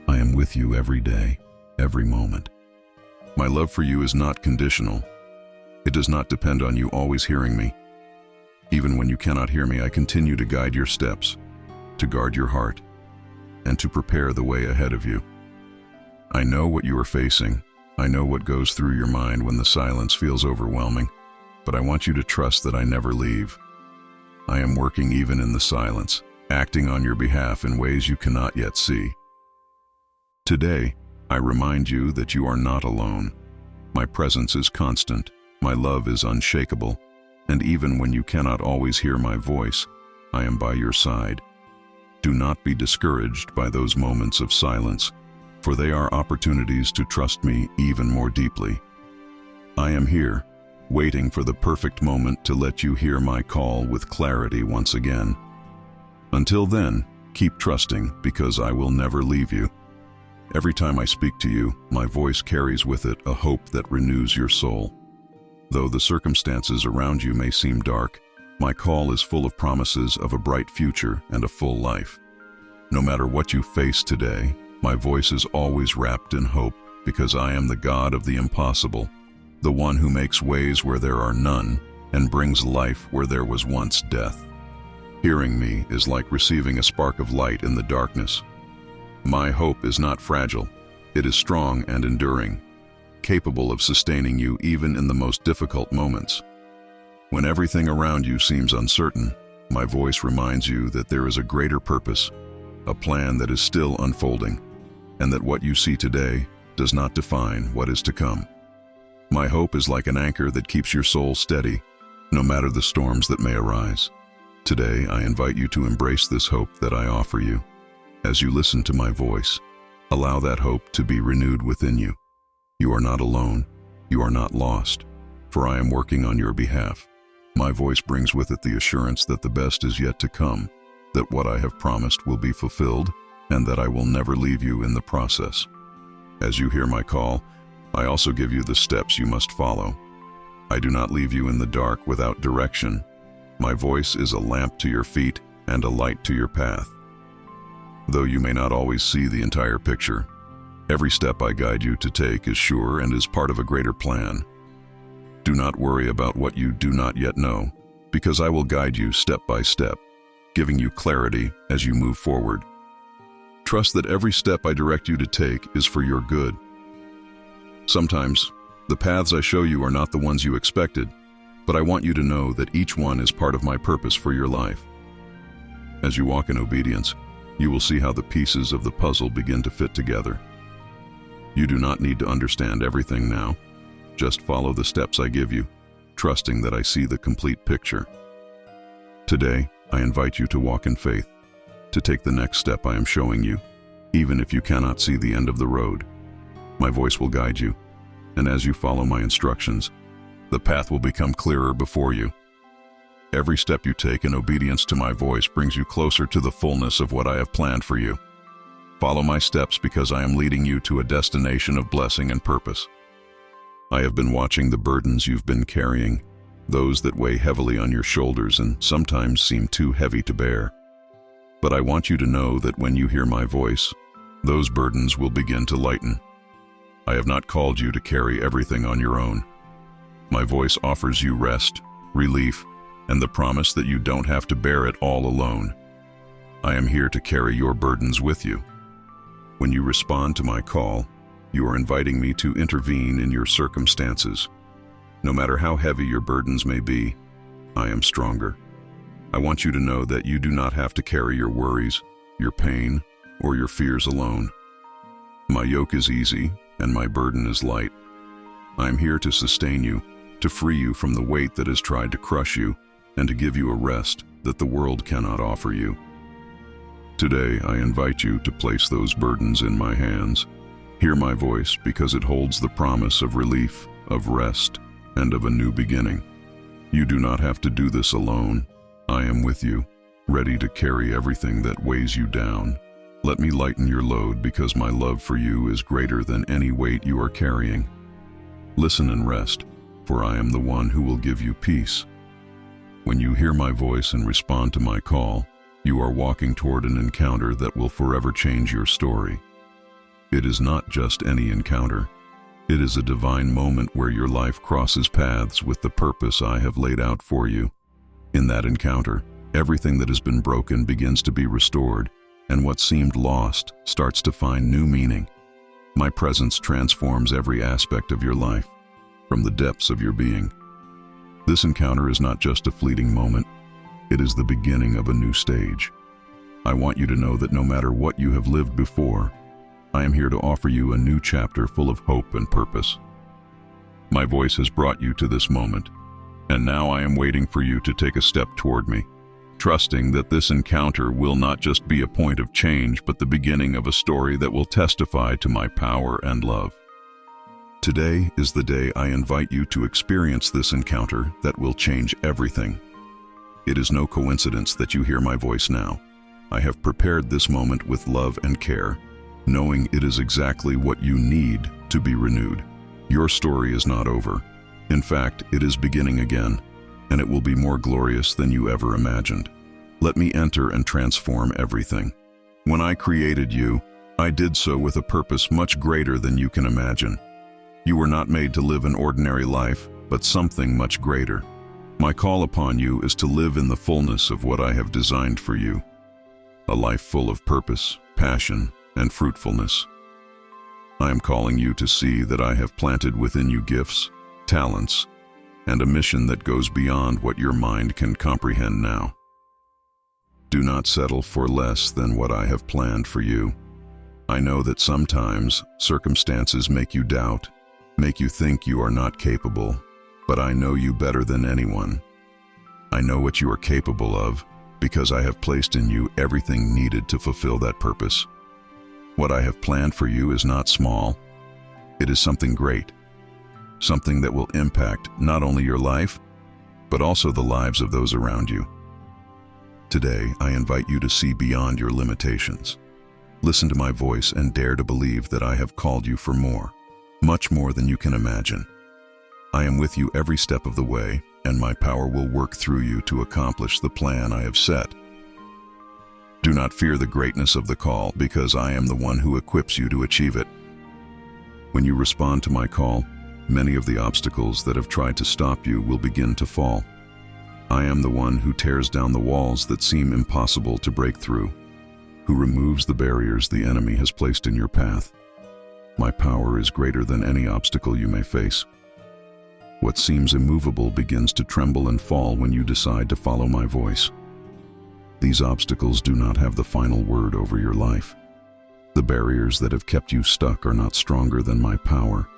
I am with you every day, every moment. My love for you is not conditional. It does not depend on you always hearing me. Even when you cannot hear me, I continue to guide your steps, to guard your heart, and to prepare the way ahead of you. I know what you are facing. I know what goes through your mind when the silence feels overwhelming, but I want you to trust that I never leave. I am working even in the silence, acting on your behalf in ways you cannot yet see. Today, I remind you that you are not alone. My presence is constant, my love is unshakable, and even when you cannot always hear my voice, I am by your side. Do not be discouraged by those moments of silence, for they are opportunities to trust me even more deeply. I am here, waiting for the perfect moment to let you hear my call with clarity once again. Until then, keep trusting, because I will never leave you. Every time I speak to you, my voice carries with it a hope that renews your soul. Though the circumstances around you may seem dark, my call is full of promises of a bright future and a full life. No matter what you face today, my voice is always wrapped in hope, because I am the God of the impossible, the one who makes ways where there are none and brings life where there was once death. Hearing me is like receiving a spark of light in the darkness. My hope is not fragile. It is strong and enduring, capable of sustaining you even in the most difficult moments. When everything around you seems uncertain, my voice reminds you that there is a greater purpose, a plan that is still unfolding, and that what you see today does not define what is to come. My hope is like an anchor that keeps your soul steady, no matter the storms that may arise. Today, I invite you to embrace this hope that I offer you. As you listen to my voice, allow that hope to be renewed within you. You are not alone. You are not lost, for I am working on your behalf. My voice brings with it the assurance that the best is yet to come, that what I have promised will be fulfilled, and that I will never leave you in the process. As you hear my call, I also give you the steps you must follow. I do not leave you in the dark without direction. My voice is a lamp to your feet and a light to your path. Though you may not always see the entire picture, every step I guide you to take is sure and is part of a greater plan. Do not worry about what you do not yet know, because I will guide you step by step, giving you clarity as you move forward. Trust that every step I direct you to take is for your good. Sometimes, the paths I show you are not the ones you expected, but I want you to know that each one is part of my purpose for your life. As you walk in obedience, you will see how the pieces of the puzzle begin to fit together. You do not need to understand everything now. Just follow the steps I give you, trusting that I see the complete picture. Today, I invite you to walk in faith, to take the next step I am showing you, even if you cannot see the end of the road. My voice will guide you, and as you follow my instructions, the path will become clearer before you. Every step you take in obedience to my voice brings you closer to the fullness of what I have planned for you. Follow my steps, because I am leading you to a destination of blessing and purpose. I have been watching the burdens you've been carrying, those that weigh heavily on your shoulders and sometimes seem too heavy to bear. But I want you to know that when you hear my voice, those burdens will begin to lighten. I have not called you to carry everything on your own. My voice offers you rest, relief, and the promise that you don't have to bear it all alone. I am here to carry your burdens with you. When you respond to my call, you are inviting me to intervene in your circumstances. No matter how heavy your burdens may be, I am stronger. I want you to know that you do not have to carry your worries, your pain, or your fears alone. My yoke is easy, and my burden is light. I am here to sustain you, to free you from the weight that has tried to crush you, and to give you a rest that the world cannot offer you. Today, I invite you to place those burdens in my hands. Hear my voice, because it holds the promise of relief, of rest, and of a new beginning. You do not have to do this alone. I am with you, ready to carry everything that weighs you down. Let me lighten your load, because my love for you is greater than any weight you are carrying. Listen and rest, for I am the one who will give you peace. When you hear my voice and respond to my call, you are walking toward an encounter that will forever change your story. It is not just any encounter. It is a divine moment where your life crosses paths with the purpose I have laid out for you. In that encounter, everything that has been broken begins to be restored, and what seemed lost starts to find new meaning. My presence transforms every aspect of your life, from the depths of your being. This encounter is not just a fleeting moment. It is the beginning of a new stage. I want you to know that no matter what you have lived before, I am here to offer you a new chapter full of hope and purpose. My voice has brought you to this moment, and now I am waiting for you to take a step toward me, trusting that this encounter will not just be a point of change, but the beginning of a story that will testify to my power and love. Today is the day I invite you to experience this encounter that will change everything. It is no coincidence that you hear my voice now. I have prepared this moment with love and care, knowing it is exactly what you need to be renewed. Your story is not over. In fact, it is beginning again, and it will be more glorious than you ever imagined. Let me enter and transform everything. When I created you, I did so with a purpose much greater than you can imagine. You were not made to live an ordinary life, but something much greater. My call upon you is to live in the fullness of what I have designed for you. A life full of purpose, passion, and fruitfulness. I am calling you to see that I have planted within you gifts, talents, and a mission that goes beyond what your mind can comprehend now. Do not settle for less than what I have planned for you. I know that sometimes circumstances make you doubt, make you think you are not capable, but I know you better than anyone. I know what you are capable of because I have placed in you everything needed to fulfill that purpose. What I have planned for you is not small. It is something great, something that will impact not only your life, but also the lives of those around you. Today, I invite you to see beyond your limitations. Listen to my voice and dare to believe that I have called you for more, much more than you can imagine. I am with you every step of the way, and my power will work through you to accomplish the plan I have set. Do not fear the greatness of the call, because I am the one who equips you to achieve it. When you respond to my call, many of the obstacles that have tried to stop you will begin to fall. I am the one who tears down the walls that seem impossible to break through, who removes the barriers the enemy has placed in your path. My power is greater than any obstacle you may face. What seems immovable begins to tremble and fall when you decide to follow my voice. These obstacles do not have the final word over your life. The barriers that have kept you stuck are not stronger than my power.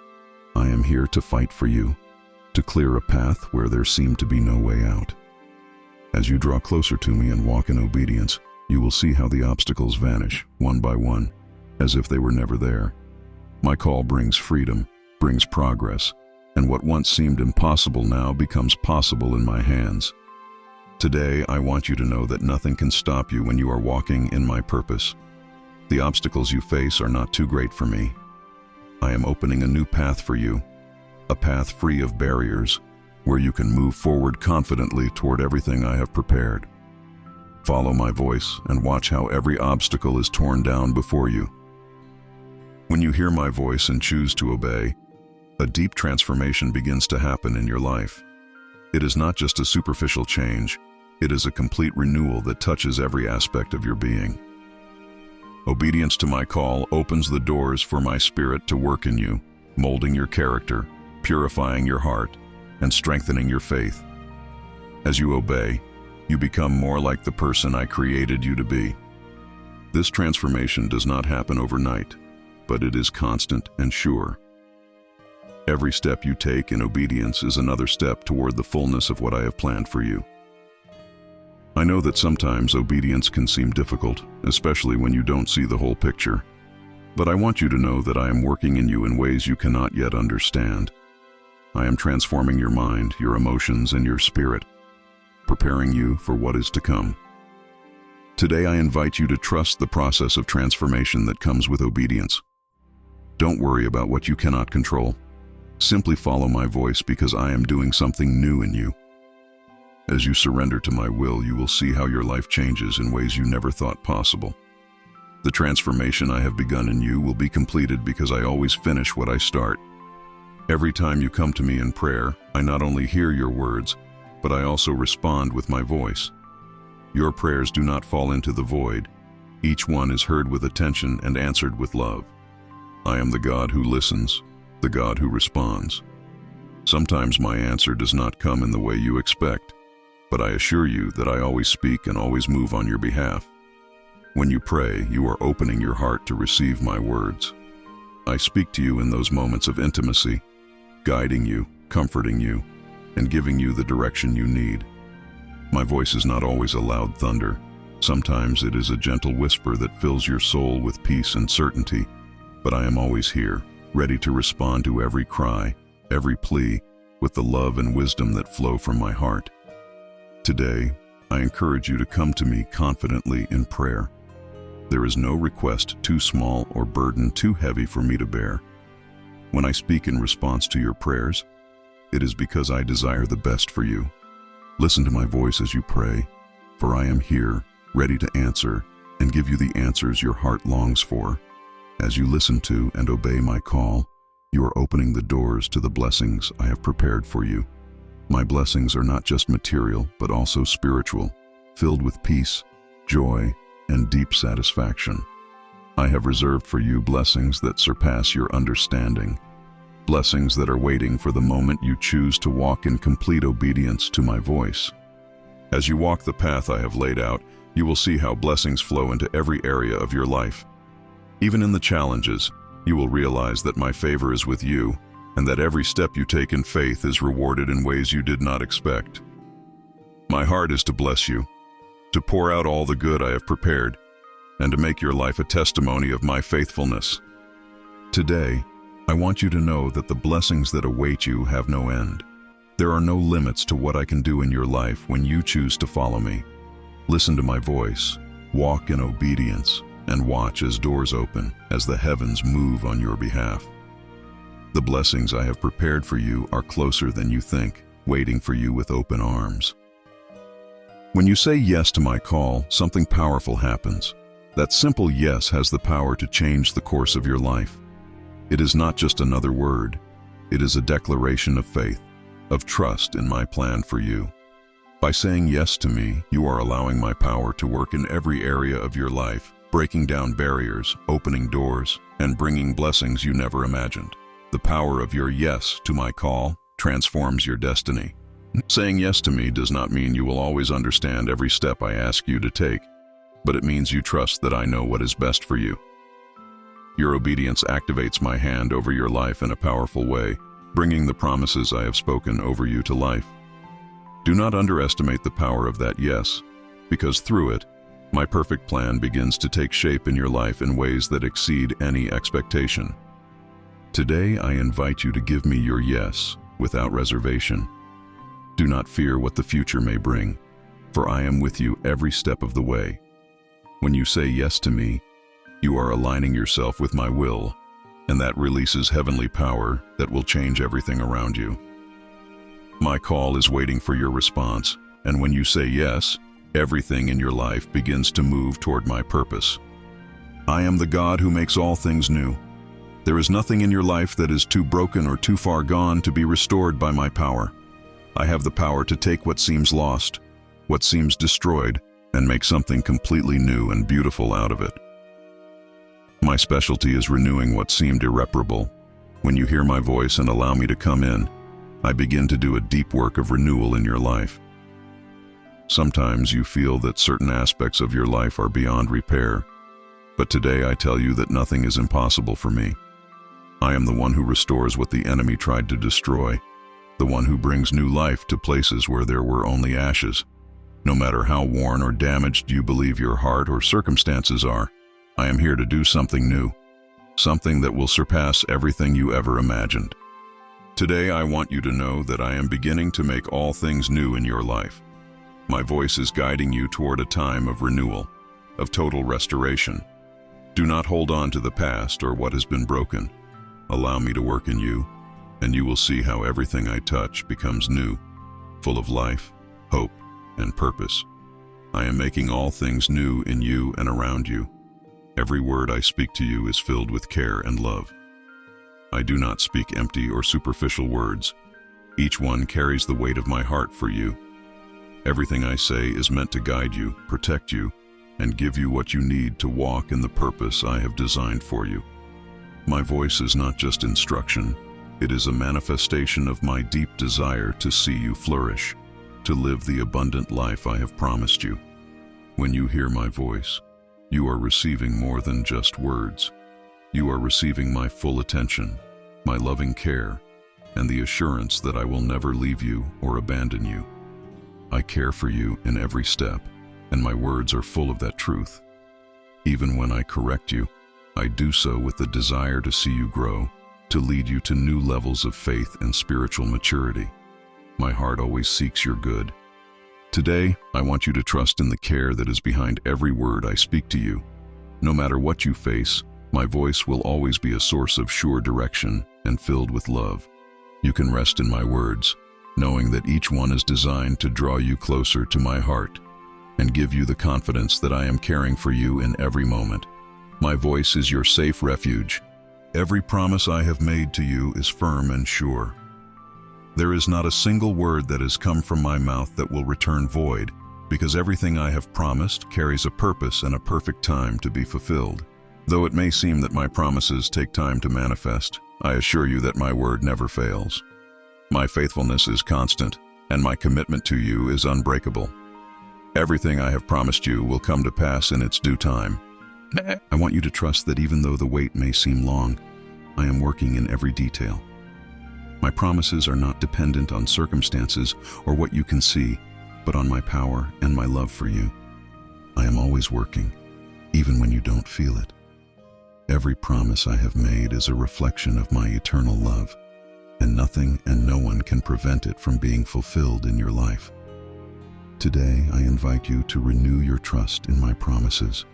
I am here to fight for you, to clear a path where there seemed to be no way out. As you draw closer to me and walk in obedience, you will see how the obstacles vanish, one by one, as if they were never there. My call brings freedom, brings progress, and what once seemed impossible now becomes possible in my hands. Today, I want you to know that nothing can stop you when you are walking in my purpose. The obstacles you face are not too great for me. I am opening a new path for you, a path free of barriers, where you can move forward confidently toward everything I have prepared. Follow my voice and watch how every obstacle is torn down before you. When you hear my voice and choose to obey, a deep transformation begins to happen in your life. It is not just a superficial change, it is a complete renewal that touches every aspect of your being. Obedience to my call opens the doors for my spirit to work in you, molding your character, purifying your heart, and strengthening your faith. As you obey, you become more like the person I created you to be. This transformation does not happen overnight, but it is constant and sure. Every step you take in obedience is another step toward the fullness of what I have planned for you. I know that sometimes obedience can seem difficult, especially when you don't see the whole picture. But I want you to know that I am working in you in ways you cannot yet understand. I am transforming your mind, your emotions, and your spirit, preparing you for what is to come. Today I invite you to trust the process of transformation that comes with obedience. Don't worry about what you cannot control. Simply follow my voice because I am doing something new in you. As you surrender to my will, you will see how your life changes in ways you never thought possible. The transformation I have begun in you will be completed because I always finish what I start. Every time you come to me in prayer, I not only hear your words, but I also respond with my voice. Your prayers do not fall into the void. Each one is heard with attention and answered with love. I am the God who listens, the God who responds. Sometimes my answer does not come in the way you expect, but I assure you that I always speak and always move on your behalf. When you pray, you are opening your heart to receive my words. I speak to you in those moments of intimacy, guiding you, comforting you, and giving you the direction you need. My voice is not always a loud thunder. Sometimes it is a gentle whisper that fills your soul with peace and certainty, but I am always here, ready to respond to every cry, every plea, with the love and wisdom that flow from my heart. Today, I encourage you to come to me confidently in prayer. There is no request too small or burden too heavy for me to bear. When I speak in response to your prayers, it is because I desire the best for you. Listen to my voice as you pray, for I am here, ready to answer and give you the answers your heart longs for. As you listen to and obey my call, you are opening the doors to the blessings I have prepared for you. My blessings are not just material, but also spiritual, filled with peace, joy, and deep satisfaction. I have reserved for you blessings that surpass your understanding, blessings that are waiting for the moment you choose to walk in complete obedience to my voice. As you walk the path I have laid out, you will see how blessings flow into every area of your life. Even in the challenges, you will realize that my favor is with you, and that every step you take in faith is rewarded in ways you did not expect. My heart is to bless you, to pour out all the good I have prepared, and to make your life a testimony of my faithfulness. Today, I want you to know that the blessings that await you have no end. There are no limits to what I can do in your life when you choose to follow me. Listen to my voice, walk in obedience, and watch as doors open, as the heavens move on your behalf. The blessings I have prepared for you are closer than you think, waiting for you with open arms. When you say yes to my call, something powerful happens. That simple yes has the power to change the course of your life. It is not just another word. It is a declaration of faith, of trust in my plan for you. By saying yes to me, you are allowing my power to work in every area of your life, breaking down barriers, opening doors, and bringing blessings you never imagined. The power of your yes to my call transforms your destiny. Saying yes to me does not mean you will always understand every step I ask you to take, but it means you trust that I know what is best for you. Your obedience activates my hand over your life in a powerful way, bringing the promises I have spoken over you to life. Do not underestimate the power of that yes, because through it, my perfect plan begins to take shape in your life in ways that exceed any expectation. Today, I invite you to give me your yes without reservation. Do not fear what the future may bring, for I am with you every step of the way. When you say yes to me, you are aligning yourself with my will, and that releases heavenly power that will change everything around you. My call is waiting for your response, and when you say yes, everything in your life begins to move toward my purpose. I am the God who makes all things new. There is nothing in your life that is too broken or too far gone to be restored by my power. I have the power to take what seems lost, what seems destroyed, and make something completely new and beautiful out of it. My specialty is renewing what seemed irreparable. When you hear my voice and allow me to come in, I begin to do a deep work of renewal in your life. Sometimes you feel that certain aspects of your life are beyond repair, but today I tell you that nothing is impossible for me. I am the one who restores what the enemy tried to destroy, the one who brings new life to places where there were only ashes. No matter how worn or damaged you believe your heart or circumstances are, I am here to do something new, something that will surpass everything you ever imagined. Today, I want you to know that I am beginning to make all things new in your life. My voice is guiding you toward a time of renewal, of total restoration. Do not hold on to the past or what has been broken. Allow me to work in you, and you will see how everything I touch becomes new, full of life, hope, and purpose. I am making all things new in you and around you. Every word I speak to you is filled with care and love. I do not speak empty or superficial words. Each one carries the weight of my heart for you. Everything I say is meant to guide you, protect you, and give you what you need to walk in the purpose I have designed for you. My voice is not just instruction. It is a manifestation of my deep desire to see you flourish. to live the abundant life I have promised you. When you hear my voice, you are receiving more than just words. You are receiving my full attention, my loving care, and the assurance that I will never leave you or abandon you. I care for you in every step, and my words are full of that truth. Even when I correct you, I do so with the desire to see you grow, to lead you to new levels of faith and spiritual maturity. My heart always seeks your good. Today, I want you to trust in the care that is behind every word I speak to you. No matter what you face, my voice will always be a source of sure direction and filled with love. You can rest in my words, knowing that each one is designed to draw you closer to my heart and give you the confidence that I am caring for you in every moment. My voice is your safe refuge. Every promise I have made to you is firm and sure. There is not a single word that has come from my mouth that will return void, because everything I have promised carries a purpose and a perfect time to be fulfilled. Though it may seem that my promises take time to manifest, I assure you that my word never fails. My faithfulness is constant, and my commitment to you is unbreakable. Everything I have promised you will come to pass in its due time. I want you to trust that even though the wait may seem long, I am working in every detail. My promises are not dependent on circumstances or what you can see, but on my power and my love for you. I am always working, even when you don't feel it. Every promise I have made is a reflection of my eternal love, and nothing and no one can prevent it from being fulfilled in your life. Today, I invite you to renew your trust in my promises.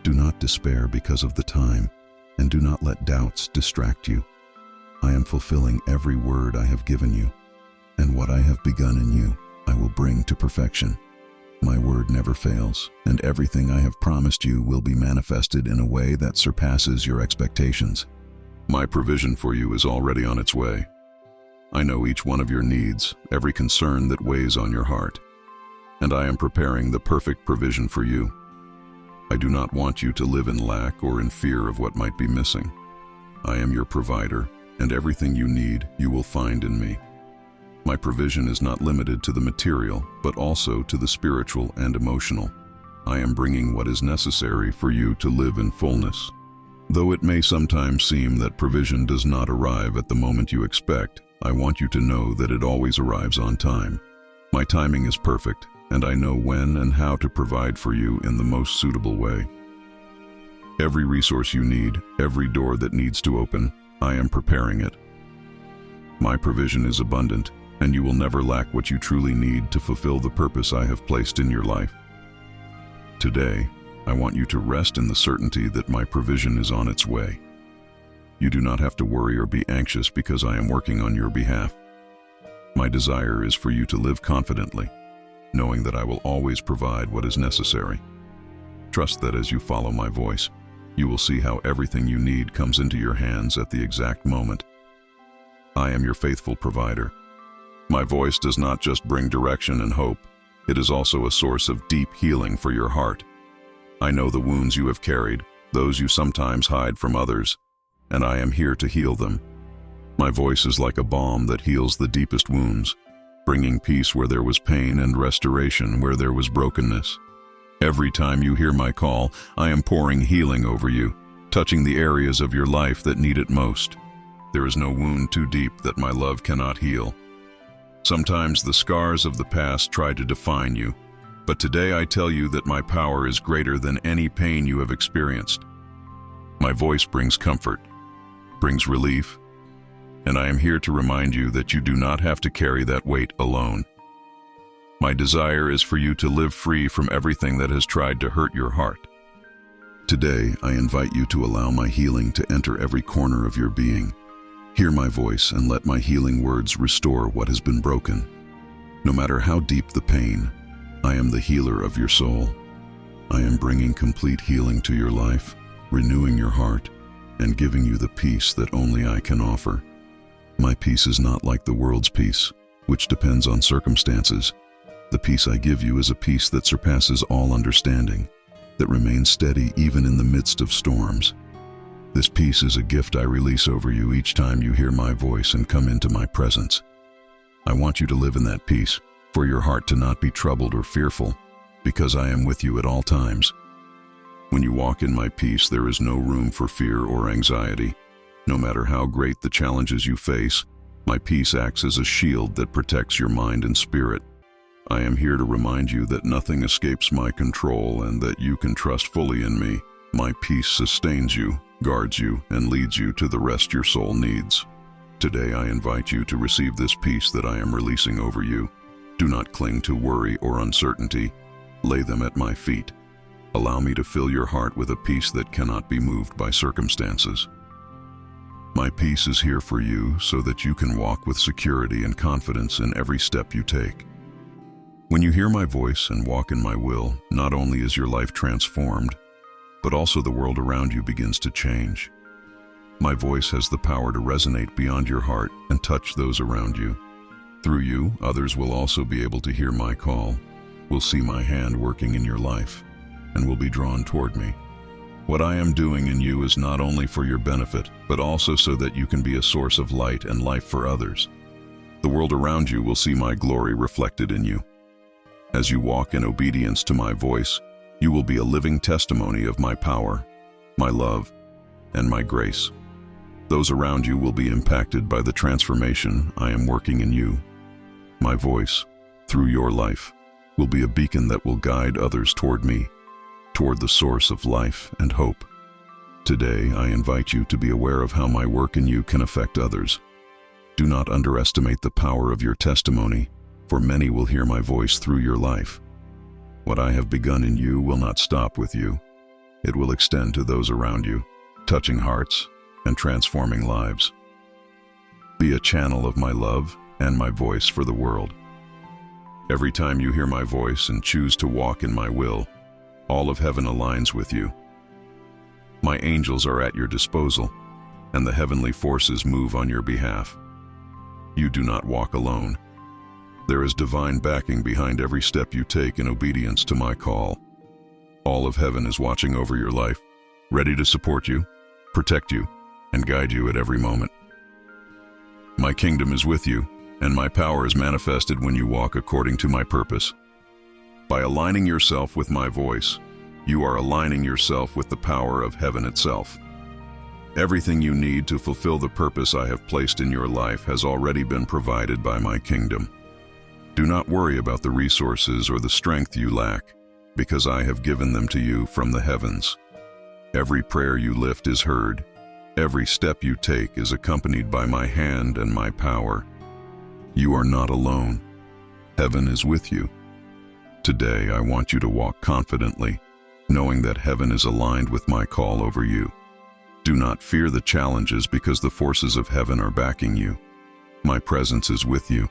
Do not despair because of the time, and do not let doubts distract you. I am fulfilling every word I have given you, and what I have begun in you, I will bring to perfection. My word never fails, and everything I have promised you will be manifested in a way that surpasses your expectations. My provision for you is already on its way. I know each one of your needs, every concern that weighs on your heart, and I am preparing the perfect provision for you. I do not want you to live in lack or in fear of what might be missing. I am your provider, and everything you need, you will find in me. My provision is not limited to the material, but also to the spiritual and emotional. I am bringing what is necessary for you to live in fullness. Though it may sometimes seem that provision does not arrive at the moment you expect, I want you to know that it always arrives on time. My timing is perfect, and I know when and how to provide for you in the most suitable way. Every resource you need, every door that needs to open, I am preparing it. My provision is abundant, and you will never lack what you truly need to fulfill the purpose I have placed in your life. Today, I want you to rest in the certainty that my provision is on its way. You do not have to worry or be anxious because I am working on your behalf. My desire is for you to live confidently, knowing that I will always provide what is necessary. Trust that as you follow my voice, you will see how everything you need comes into your hands at the exact moment. I am your faithful provider. My voice does not just bring direction and hope, it is also a source of deep healing for your heart. I know the wounds you have carried, those you sometimes hide from others, and I am here to heal them. My voice is like a balm that heals the deepest wounds, bringing peace where there was pain and restoration where there was brokenness. Every time you hear my call, I am pouring healing over you, touching the areas of your life that need it most. There is no wound too deep that my love cannot heal. Sometimes the scars of the past try to define you, but today I tell you that my power is greater than any pain you have experienced. My voice brings comfort, brings relief, and I am here to remind you that you do not have to carry that weight alone. My desire is for you to live free from everything that has tried to hurt your heart. Today, I invite you to allow my healing to enter every corner of your being. Hear my voice and let my healing words restore what has been broken. No matter how deep the pain, I am the healer of your soul. I am bringing complete healing to your life, renewing your heart, and giving you the peace that only I can offer. My peace is not like the world's peace, which depends on circumstances. The peace I give you is a peace that surpasses all understanding, that remains steady even in the midst of storms. This peace is a gift I release over you each time you hear my voice and come into my presence. I want you to live in that peace, for your heart to not be troubled or fearful, because I am with you at all times. When you walk in my peace, there is no room for fear or anxiety. No matter how great the challenges you face, my peace acts as a shield that protects your mind and spirit. I am here to remind you that nothing escapes my control and that you can trust fully in me. My peace sustains you, guards you, and leads you to the rest your soul needs. Today I invite you to receive this peace that I am releasing over you. Do not cling to worry or uncertainty. Lay them at my feet. Allow me to fill your heart with a peace that cannot be moved by circumstances. My peace is here for you so that you can walk with security and confidence in every step you take. When you hear my voice and walk in my will, not only is your life transformed, but also the world around you begins to change. My voice has the power to resonate beyond your heart and touch those around you. Through you, others will also be able to hear my call, will see my hand working in your life, and will be drawn toward me. What I am doing in you is not only for your benefit, but also so that you can be a source of light and life for others. The world around you will see my glory reflected in you. As you walk in obedience to my voice, you will be a living testimony of my power, my love, and my grace. Those around you will be impacted by the transformation I am working in you. My voice, through your life, will be a beacon that will guide others toward me, toward the source of life and hope. Today, I invite you to be aware of how my work in you can affect others. Do not underestimate the power of your testimony, for many will hear my voice through your life. What I have begun in you will not stop with you. It will extend to those around you, touching hearts and transforming lives. Be a channel of my love and my voice for the world. Every time you hear my voice and choose to walk in my will, all of heaven aligns with you. My angels are at your disposal, and the heavenly forces move on your behalf. You do not walk alone. There is divine backing behind every step you take in obedience to my call. All of heaven is watching over your life, ready to support you, protect you, and guide you at every moment. My kingdom is with you, and my power is manifested when you walk according to my purpose. By aligning yourself with my voice, you are aligning yourself with the power of heaven itself. Everything you need to fulfill the purpose I have placed in your life has already been provided by my kingdom. Do not worry about the resources or the strength you lack, because I have given them to you from the heavens. Every prayer you lift is heard. Every step you take is accompanied by my hand and my power. You are not alone. Heaven is with you. Today, I want you to walk confidently, knowing that heaven is aligned with my call over you. Do not fear the challenges because the forces of heaven are backing you. My presence is with you,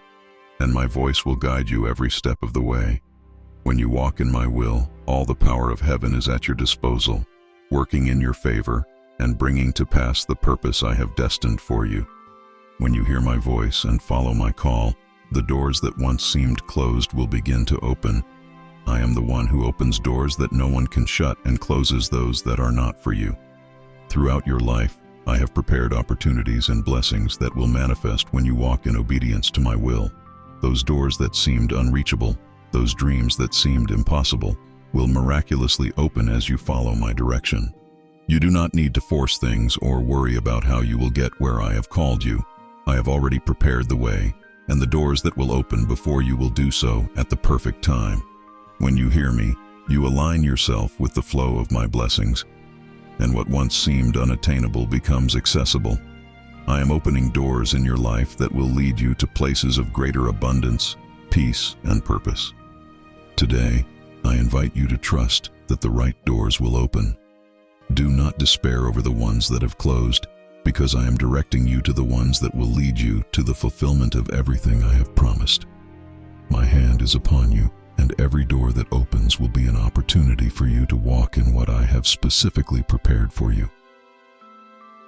and my voice will guide you every step of the way. When you walk in my will, all the power of heaven is at your disposal, working in your favor and bringing to pass the purpose I have destined for you. When you hear my voice and follow my call, the doors that once seemed closed will begin to open. I am the one who opens doors that no one can shut and closes those that are not for you. Throughout your life, I have prepared opportunities and blessings that will manifest when you walk in obedience to my will. Those doors that seemed unreachable, those dreams that seemed impossible, will miraculously open as you follow my direction. You do not need to force things or worry about how you will get where I have called you. I have already prepared the way, and the doors that will open before you will do so at the perfect time. When you hear me, you align yourself with the flow of my blessings, and what once seemed unattainable becomes accessible. I am opening doors in your life that will lead you to places of greater abundance, peace, and purpose. Today, I invite you to trust that the right doors will open. Do not despair over the ones that have closed, because I am directing you to the ones that will lead you to the fulfillment of everything I have promised. My hand is upon you, and every door that opens will be an opportunity for you to walk in what I have specifically prepared for you.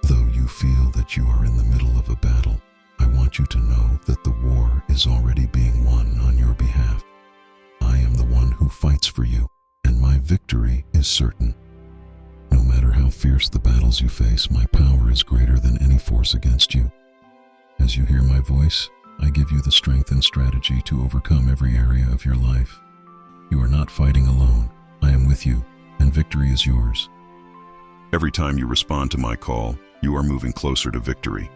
Though you feel that you are in the middle of a battle, I want you to know that the war is already being won on your behalf. I am the one who fights for you, and my victory is certain. No matter how fierce the battles you face, my power is greater than any force against you. As you hear my voice, I give you the strength and strategy to overcome every area of your life. You are not fighting alone. I am with you, and victory is yours. Every time you respond to my call, you are moving closer to victory.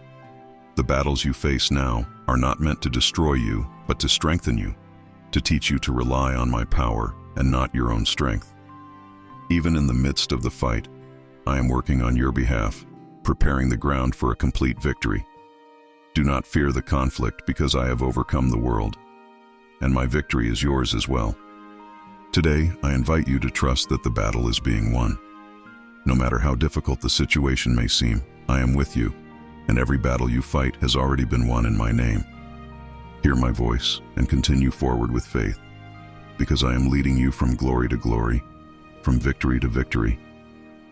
The battles you face now are not meant to destroy you, but to strengthen you, to teach you to rely on my power and not your own strength. Even in the midst of the fight, I am working on your behalf, preparing the ground for a complete victory. Do not fear the conflict, because I have overcome the world, and my victory is yours as well. Today, I invite you to trust that the battle is being won. No matter how difficult the situation may seem, I am with you, and every battle you fight has already been won in my name. Hear my voice and continue forward with faith, because I am leading you from glory to glory, from victory to victory,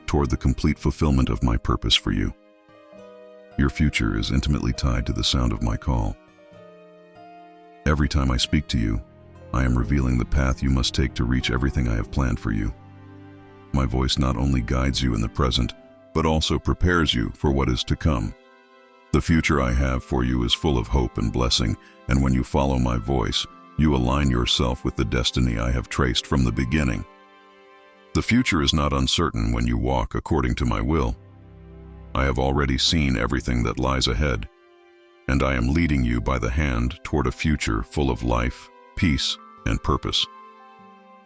toward the complete fulfillment of my purpose for you. Your future is intimately tied to the sound of my call. Every time I speak to you, I am revealing the path you must take to reach everything I have planned for you. My voice not only guides you in the present, but also prepares you for what is to come. The future I have for you is full of hope and blessing, and when you follow my voice, you align yourself with the destiny I have traced from the beginning. The future is not uncertain when you walk according to my will. I have already seen everything that lies ahead, and I am leading you by the hand toward a future full of life, peace, and purpose.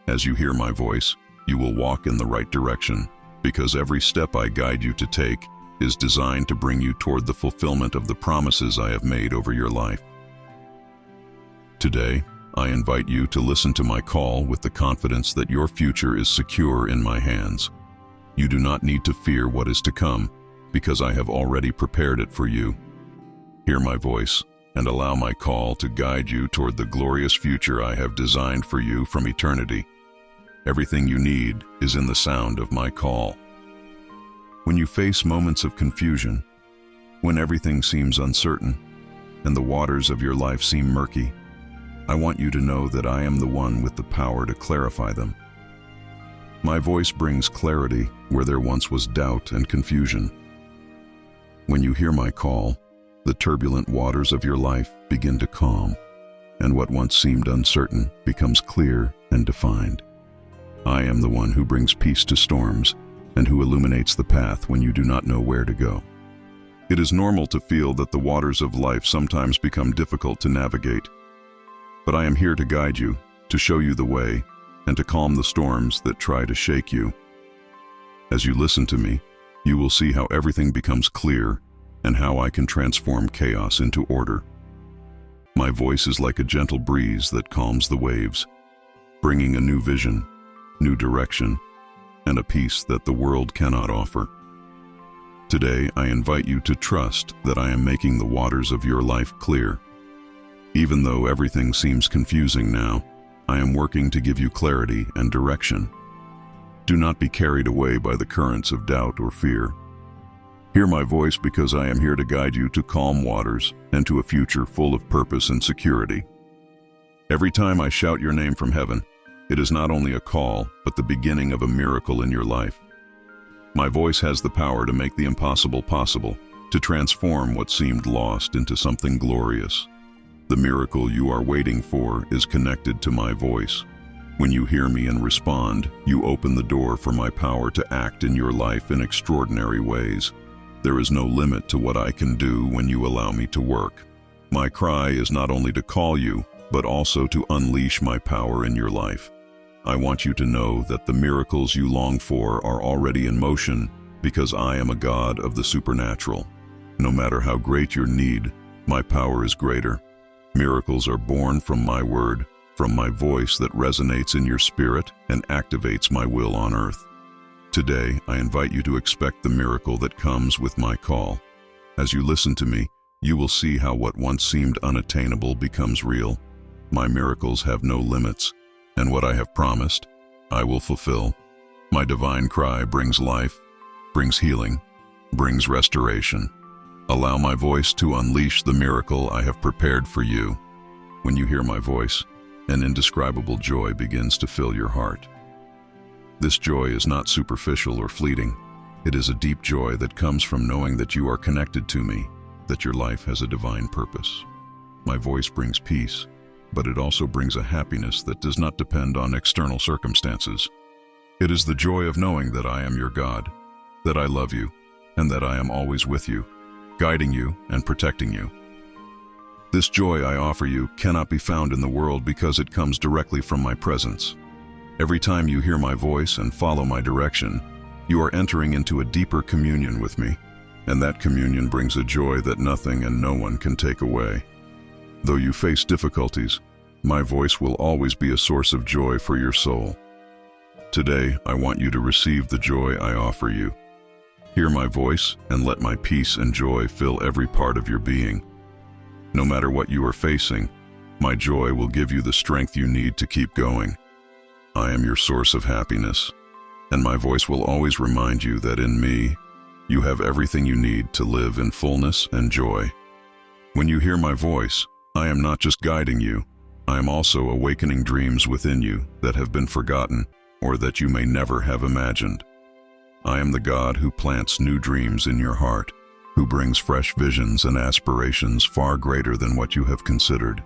As you hear my voice, you will walk in the right direction, because every step I guide you to take is designed to bring you toward the fulfillment of the promises I have made over your life. Today, I invite you to listen to my call with the confidence that your future is secure in my hands. You do not need to fear what is to come, because I have already prepared it for you. Hear my voice and allow my call to guide you toward the glorious future I have designed for you from eternity. Everything you need is in the sound of my call. When you face moments of confusion, when everything seems uncertain, and the waters of your life seem murky, I want you to know that I am the one with the power to clarify them. My voice brings clarity where there once was doubt and confusion. When you hear my call, the turbulent waters of your life begin to calm, and what once seemed uncertain becomes clear and defined. I am the one who brings peace to storms and who illuminates the path when you do not know where to go. It is normal to feel that the waters of life sometimes become difficult to navigate, but I am here to guide you, to show you the way, and to calm the storms that try to shake you. As you listen to me, you will see how everything becomes clear and how I can transform chaos into order. My voice is like a gentle breeze that calms the waves, bringing a new vision, new direction, and a peace that the world cannot offer. Today, I invite you to trust that I am making the waters of your life clear. Even though everything seems confusing now, I am working to give you clarity and direction. Do not be carried away by the currents of doubt or fear. Hear my voice, because I am here to guide you to calm waters and to a future full of purpose and security. Every time I shout your name from heaven, it is not only a call, but the beginning of a miracle in your life. My voice has the power to make the impossible possible, to transform what seemed lost into something glorious. The miracle you are waiting for is connected to my voice. When you hear me and respond, you open the door for my power to act in your life in extraordinary ways. There is no limit to what I can do when you allow me to work. My cry is not only to call you, but also to unleash my power in your life. I want you to know that the miracles you long for are already in motion, because I am a God of the supernatural. No matter how great your need, my power is greater. Miracles are born from my word, from my voice that resonates in your spirit and activates my will on earth. Today, I invite you to expect the miracle that comes with my call. As you listen to me, you will see how what once seemed unattainable becomes real. My miracles have no limits, and what I have promised, I will fulfill. My divine cry brings life, brings healing, brings restoration. Allow my voice to unleash the miracle I have prepared for you. When you hear my voice, an indescribable joy begins to fill your heart. This joy is not superficial or fleeting. It is a deep joy that comes from knowing that you are connected to me, that your life has a divine purpose. My voice brings peace, but it also brings a happiness that does not depend on external circumstances. It is the joy of knowing that I am your God, that I love you, and that I am always with you, guiding you and protecting you. This joy I offer you cannot be found in the world because it comes directly from my presence. Every time you hear my voice and follow my direction, you are entering into a deeper communion with me, and that communion brings a joy that nothing and no one can take away. Though you face difficulties, my voice will always be a source of joy for your soul. Today, I want you to receive the joy I offer you. Hear my voice and let my peace and joy fill every part of your being. No matter what you are facing, my joy will give you the strength you need to keep going. I am your source of happiness, and my voice will always remind you that in me, you have everything you need to live in fullness and joy. When you hear my voice, I am not just guiding you, I am also awakening dreams within you that have been forgotten or that you may never have imagined. I am the God who plants new dreams in your heart, who brings fresh visions and aspirations far greater than what you have considered.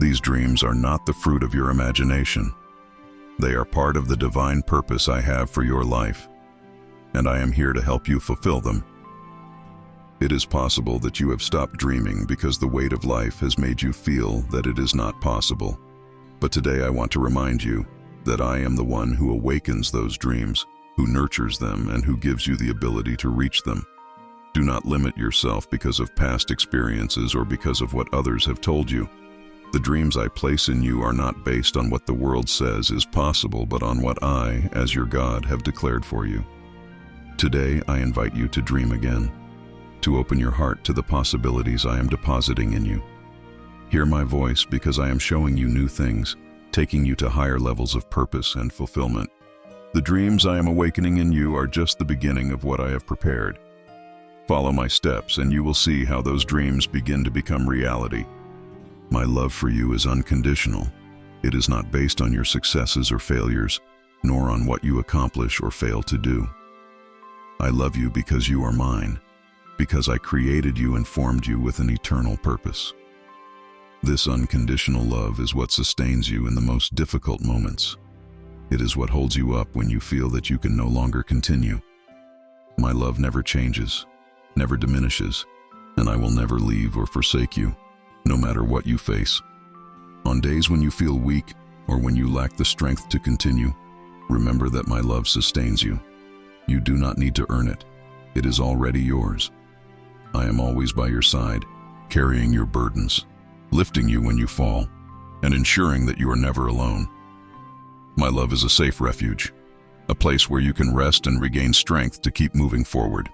These dreams are not the fruit of your imagination. They are part of the divine purpose I have for your life, and I am here to help you fulfill them. It is possible that you have stopped dreaming because the weight of life has made you feel that it is not possible. But today I want to remind you that I am the one who awakens those dreams, who nurtures them, and who gives you the ability to reach them. Do not limit yourself because of past experiences or because of what others have told you. The dreams I place in you are not based on what the world says is possible, but on what I, as your God, have declared for you. Today, I invite you to dream again, to open your heart to the possibilities I am depositing in you. Hear my voice because I am showing you new things, taking you to higher levels of purpose and fulfillment. The dreams I am awakening in you are just the beginning of what I have prepared. Follow my steps and you will see how those dreams begin to become reality. My love for you is unconditional. It is not based on your successes or failures, nor on what you accomplish or fail to do. I love you because you are mine, because I created you and formed you with an eternal purpose. This unconditional love is what sustains you in the most difficult moments. It is what holds you up when you feel that you can no longer continue. My love never changes, never diminishes, and I will never leave or forsake you, no matter what you face. On days when you feel weak or when you lack the strength to continue, remember that my love sustains you. You do not need to earn it. It is already yours. I am always by your side, carrying your burdens, lifting you when you fall, and ensuring that you are never alone. My love is a safe refuge, a place where you can rest and regain strength to keep moving forward.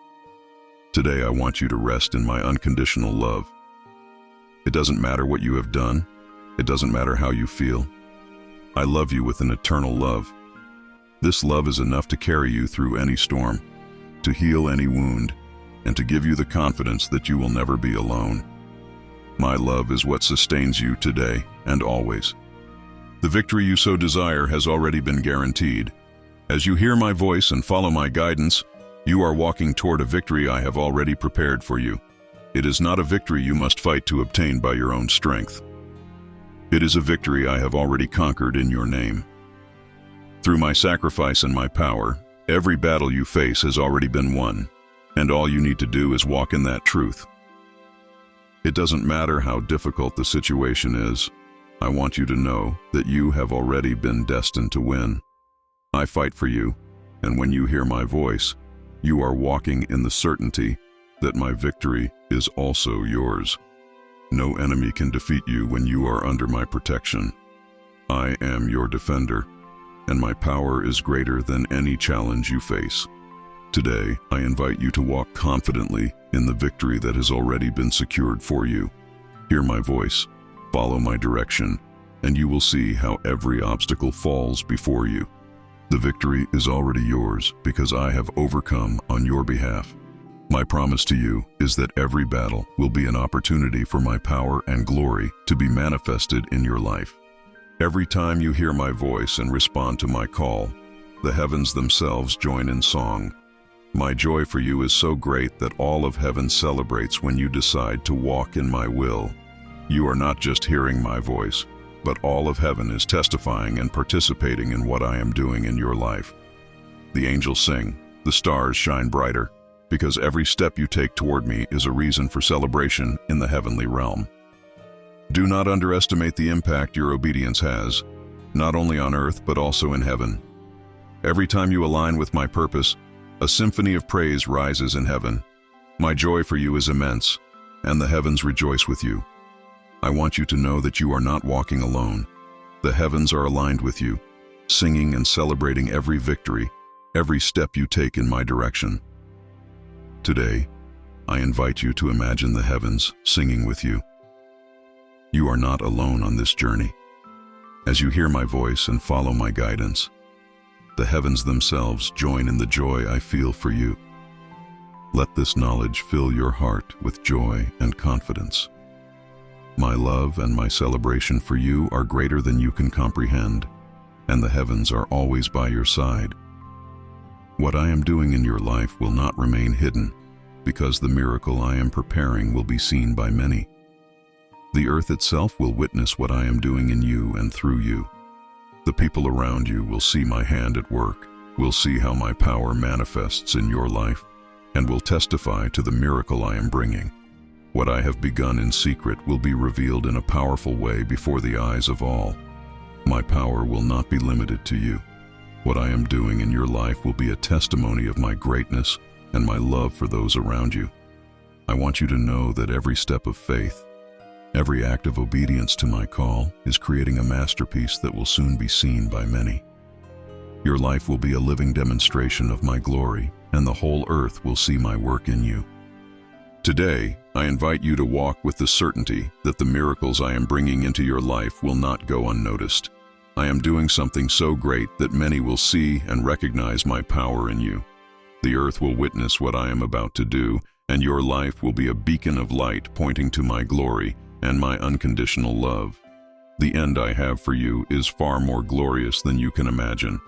Today I want you to rest in my unconditional love. It doesn't matter what you have done. It doesn't matter how you feel. I love you with an eternal love. This love is enough to carry you through any storm, to heal any wound, and to give you the confidence that you will never be alone. My love is what sustains you today and always. The victory you so desire has already been guaranteed. As you hear my voice and follow my guidance, you are walking toward a victory I have already prepared for you. It is not a victory you must fight to obtain by your own strength. It is a victory I have already conquered in your name. Through my sacrifice and my power, every battle you face has already been won, and all you need to do is walk in that truth. It doesn't matter how difficult the situation is. I want you to know that you have already been destined to win. I fight for you, and when you hear my voice, you are walking in the certainty that my victory is also yours. No enemy can defeat you when you are under my protection. I am your defender, and my power is greater than any challenge you face. Today, I invite you to walk confidently in the victory that has already been secured for you. Hear my voice, follow my direction, and you will see how every obstacle falls before you. The victory is already yours because I have overcome on your behalf. My promise to you is that every battle will be an opportunity for my power and glory to be manifested in your life. Every time you hear my voice and respond to my call, the heavens themselves join in song. My joy for you is so great that all of heaven celebrates when you decide to walk in my will. You are not just hearing my voice, but all of heaven is testifying and participating in what I am doing in your life. The angels sing, the stars shine brighter, because every step you take toward me is a reason for celebration in the heavenly realm. Do not underestimate the impact your obedience has, not only on earth but also in heaven. Every time you align with my purpose, a symphony of praise rises in heaven. My joy for you is immense, and the heavens rejoice with you. I want you to know that you are not walking alone. The heavens are aligned with you, singing and celebrating every victory, every step you take in my direction. Today, I invite you to imagine the heavens singing with you. You are not alone on this journey. As you hear my voice and follow my guidance, the heavens themselves join in the joy I feel for you. Let this knowledge fill your heart with joy and confidence. My love and my celebration for you are greater than you can comprehend, and the heavens are always by your side. What I am doing in your life will not remain hidden, because the miracle I am preparing will be seen by many. The earth itself will witness what I am doing in you and through you. The people around you will see my hand at work, will see how my power manifests in your life, and will testify to the miracle I am bringing. What I have begun in secret will be revealed in a powerful way before the eyes of all. My power will not be limited to you. What I am doing in your life will be a testimony of my greatness and my love for those around you. I want you to know that every step of faith, every act of obedience to my call is creating a masterpiece that will soon be seen by many. Your life will be a living demonstration of my glory, and the whole earth will see my work in you. Today, I invite you to walk with the certainty that the miracles I am bringing into your life will not go unnoticed. I am doing something so great that many will see and recognize my power in you. The earth will witness what I am about to do, and your life will be a beacon of light pointing to my glory and my unconditional love. The end I have for you is far more glorious than you can imagine.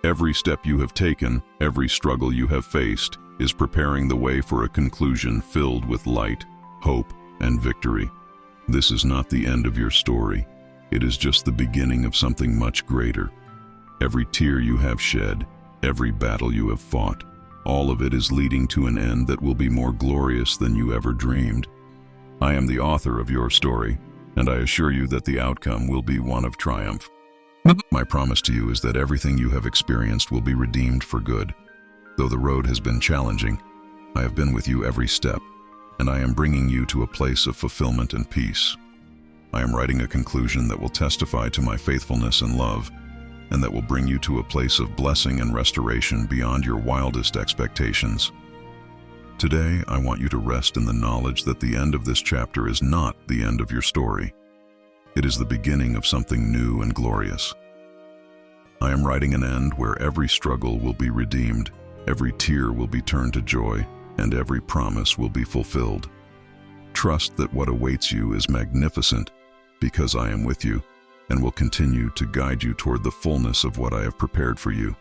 Every step you have taken, every struggle you have faced, is preparing the way for a conclusion filled with light, hope, and victory. This is not the end of your story. It is just the beginning of something much greater. Every tear you have shed, every battle you have fought, all of it is leading to an end that will be more glorious than you ever dreamed. I am the author of your story, and I assure you that the outcome will be one of triumph. My promise to you is that everything you have experienced will be redeemed for good. Though the road has been challenging, I have been with you every step, and I am bringing you to a place of fulfillment and peace. I am writing a conclusion that will testify to my faithfulness and love, and that will bring you to a place of blessing and restoration beyond your wildest expectations. Today, I want you to rest in the knowledge that the end of this chapter is not the end of your story. It is the beginning of something new and glorious. I am writing an end where every struggle will be redeemed, every tear will be turned to joy, and every promise will be fulfilled. Trust that what awaits you is magnificent, because I am with you, and will continue to guide you toward the fullness of what I have prepared for you.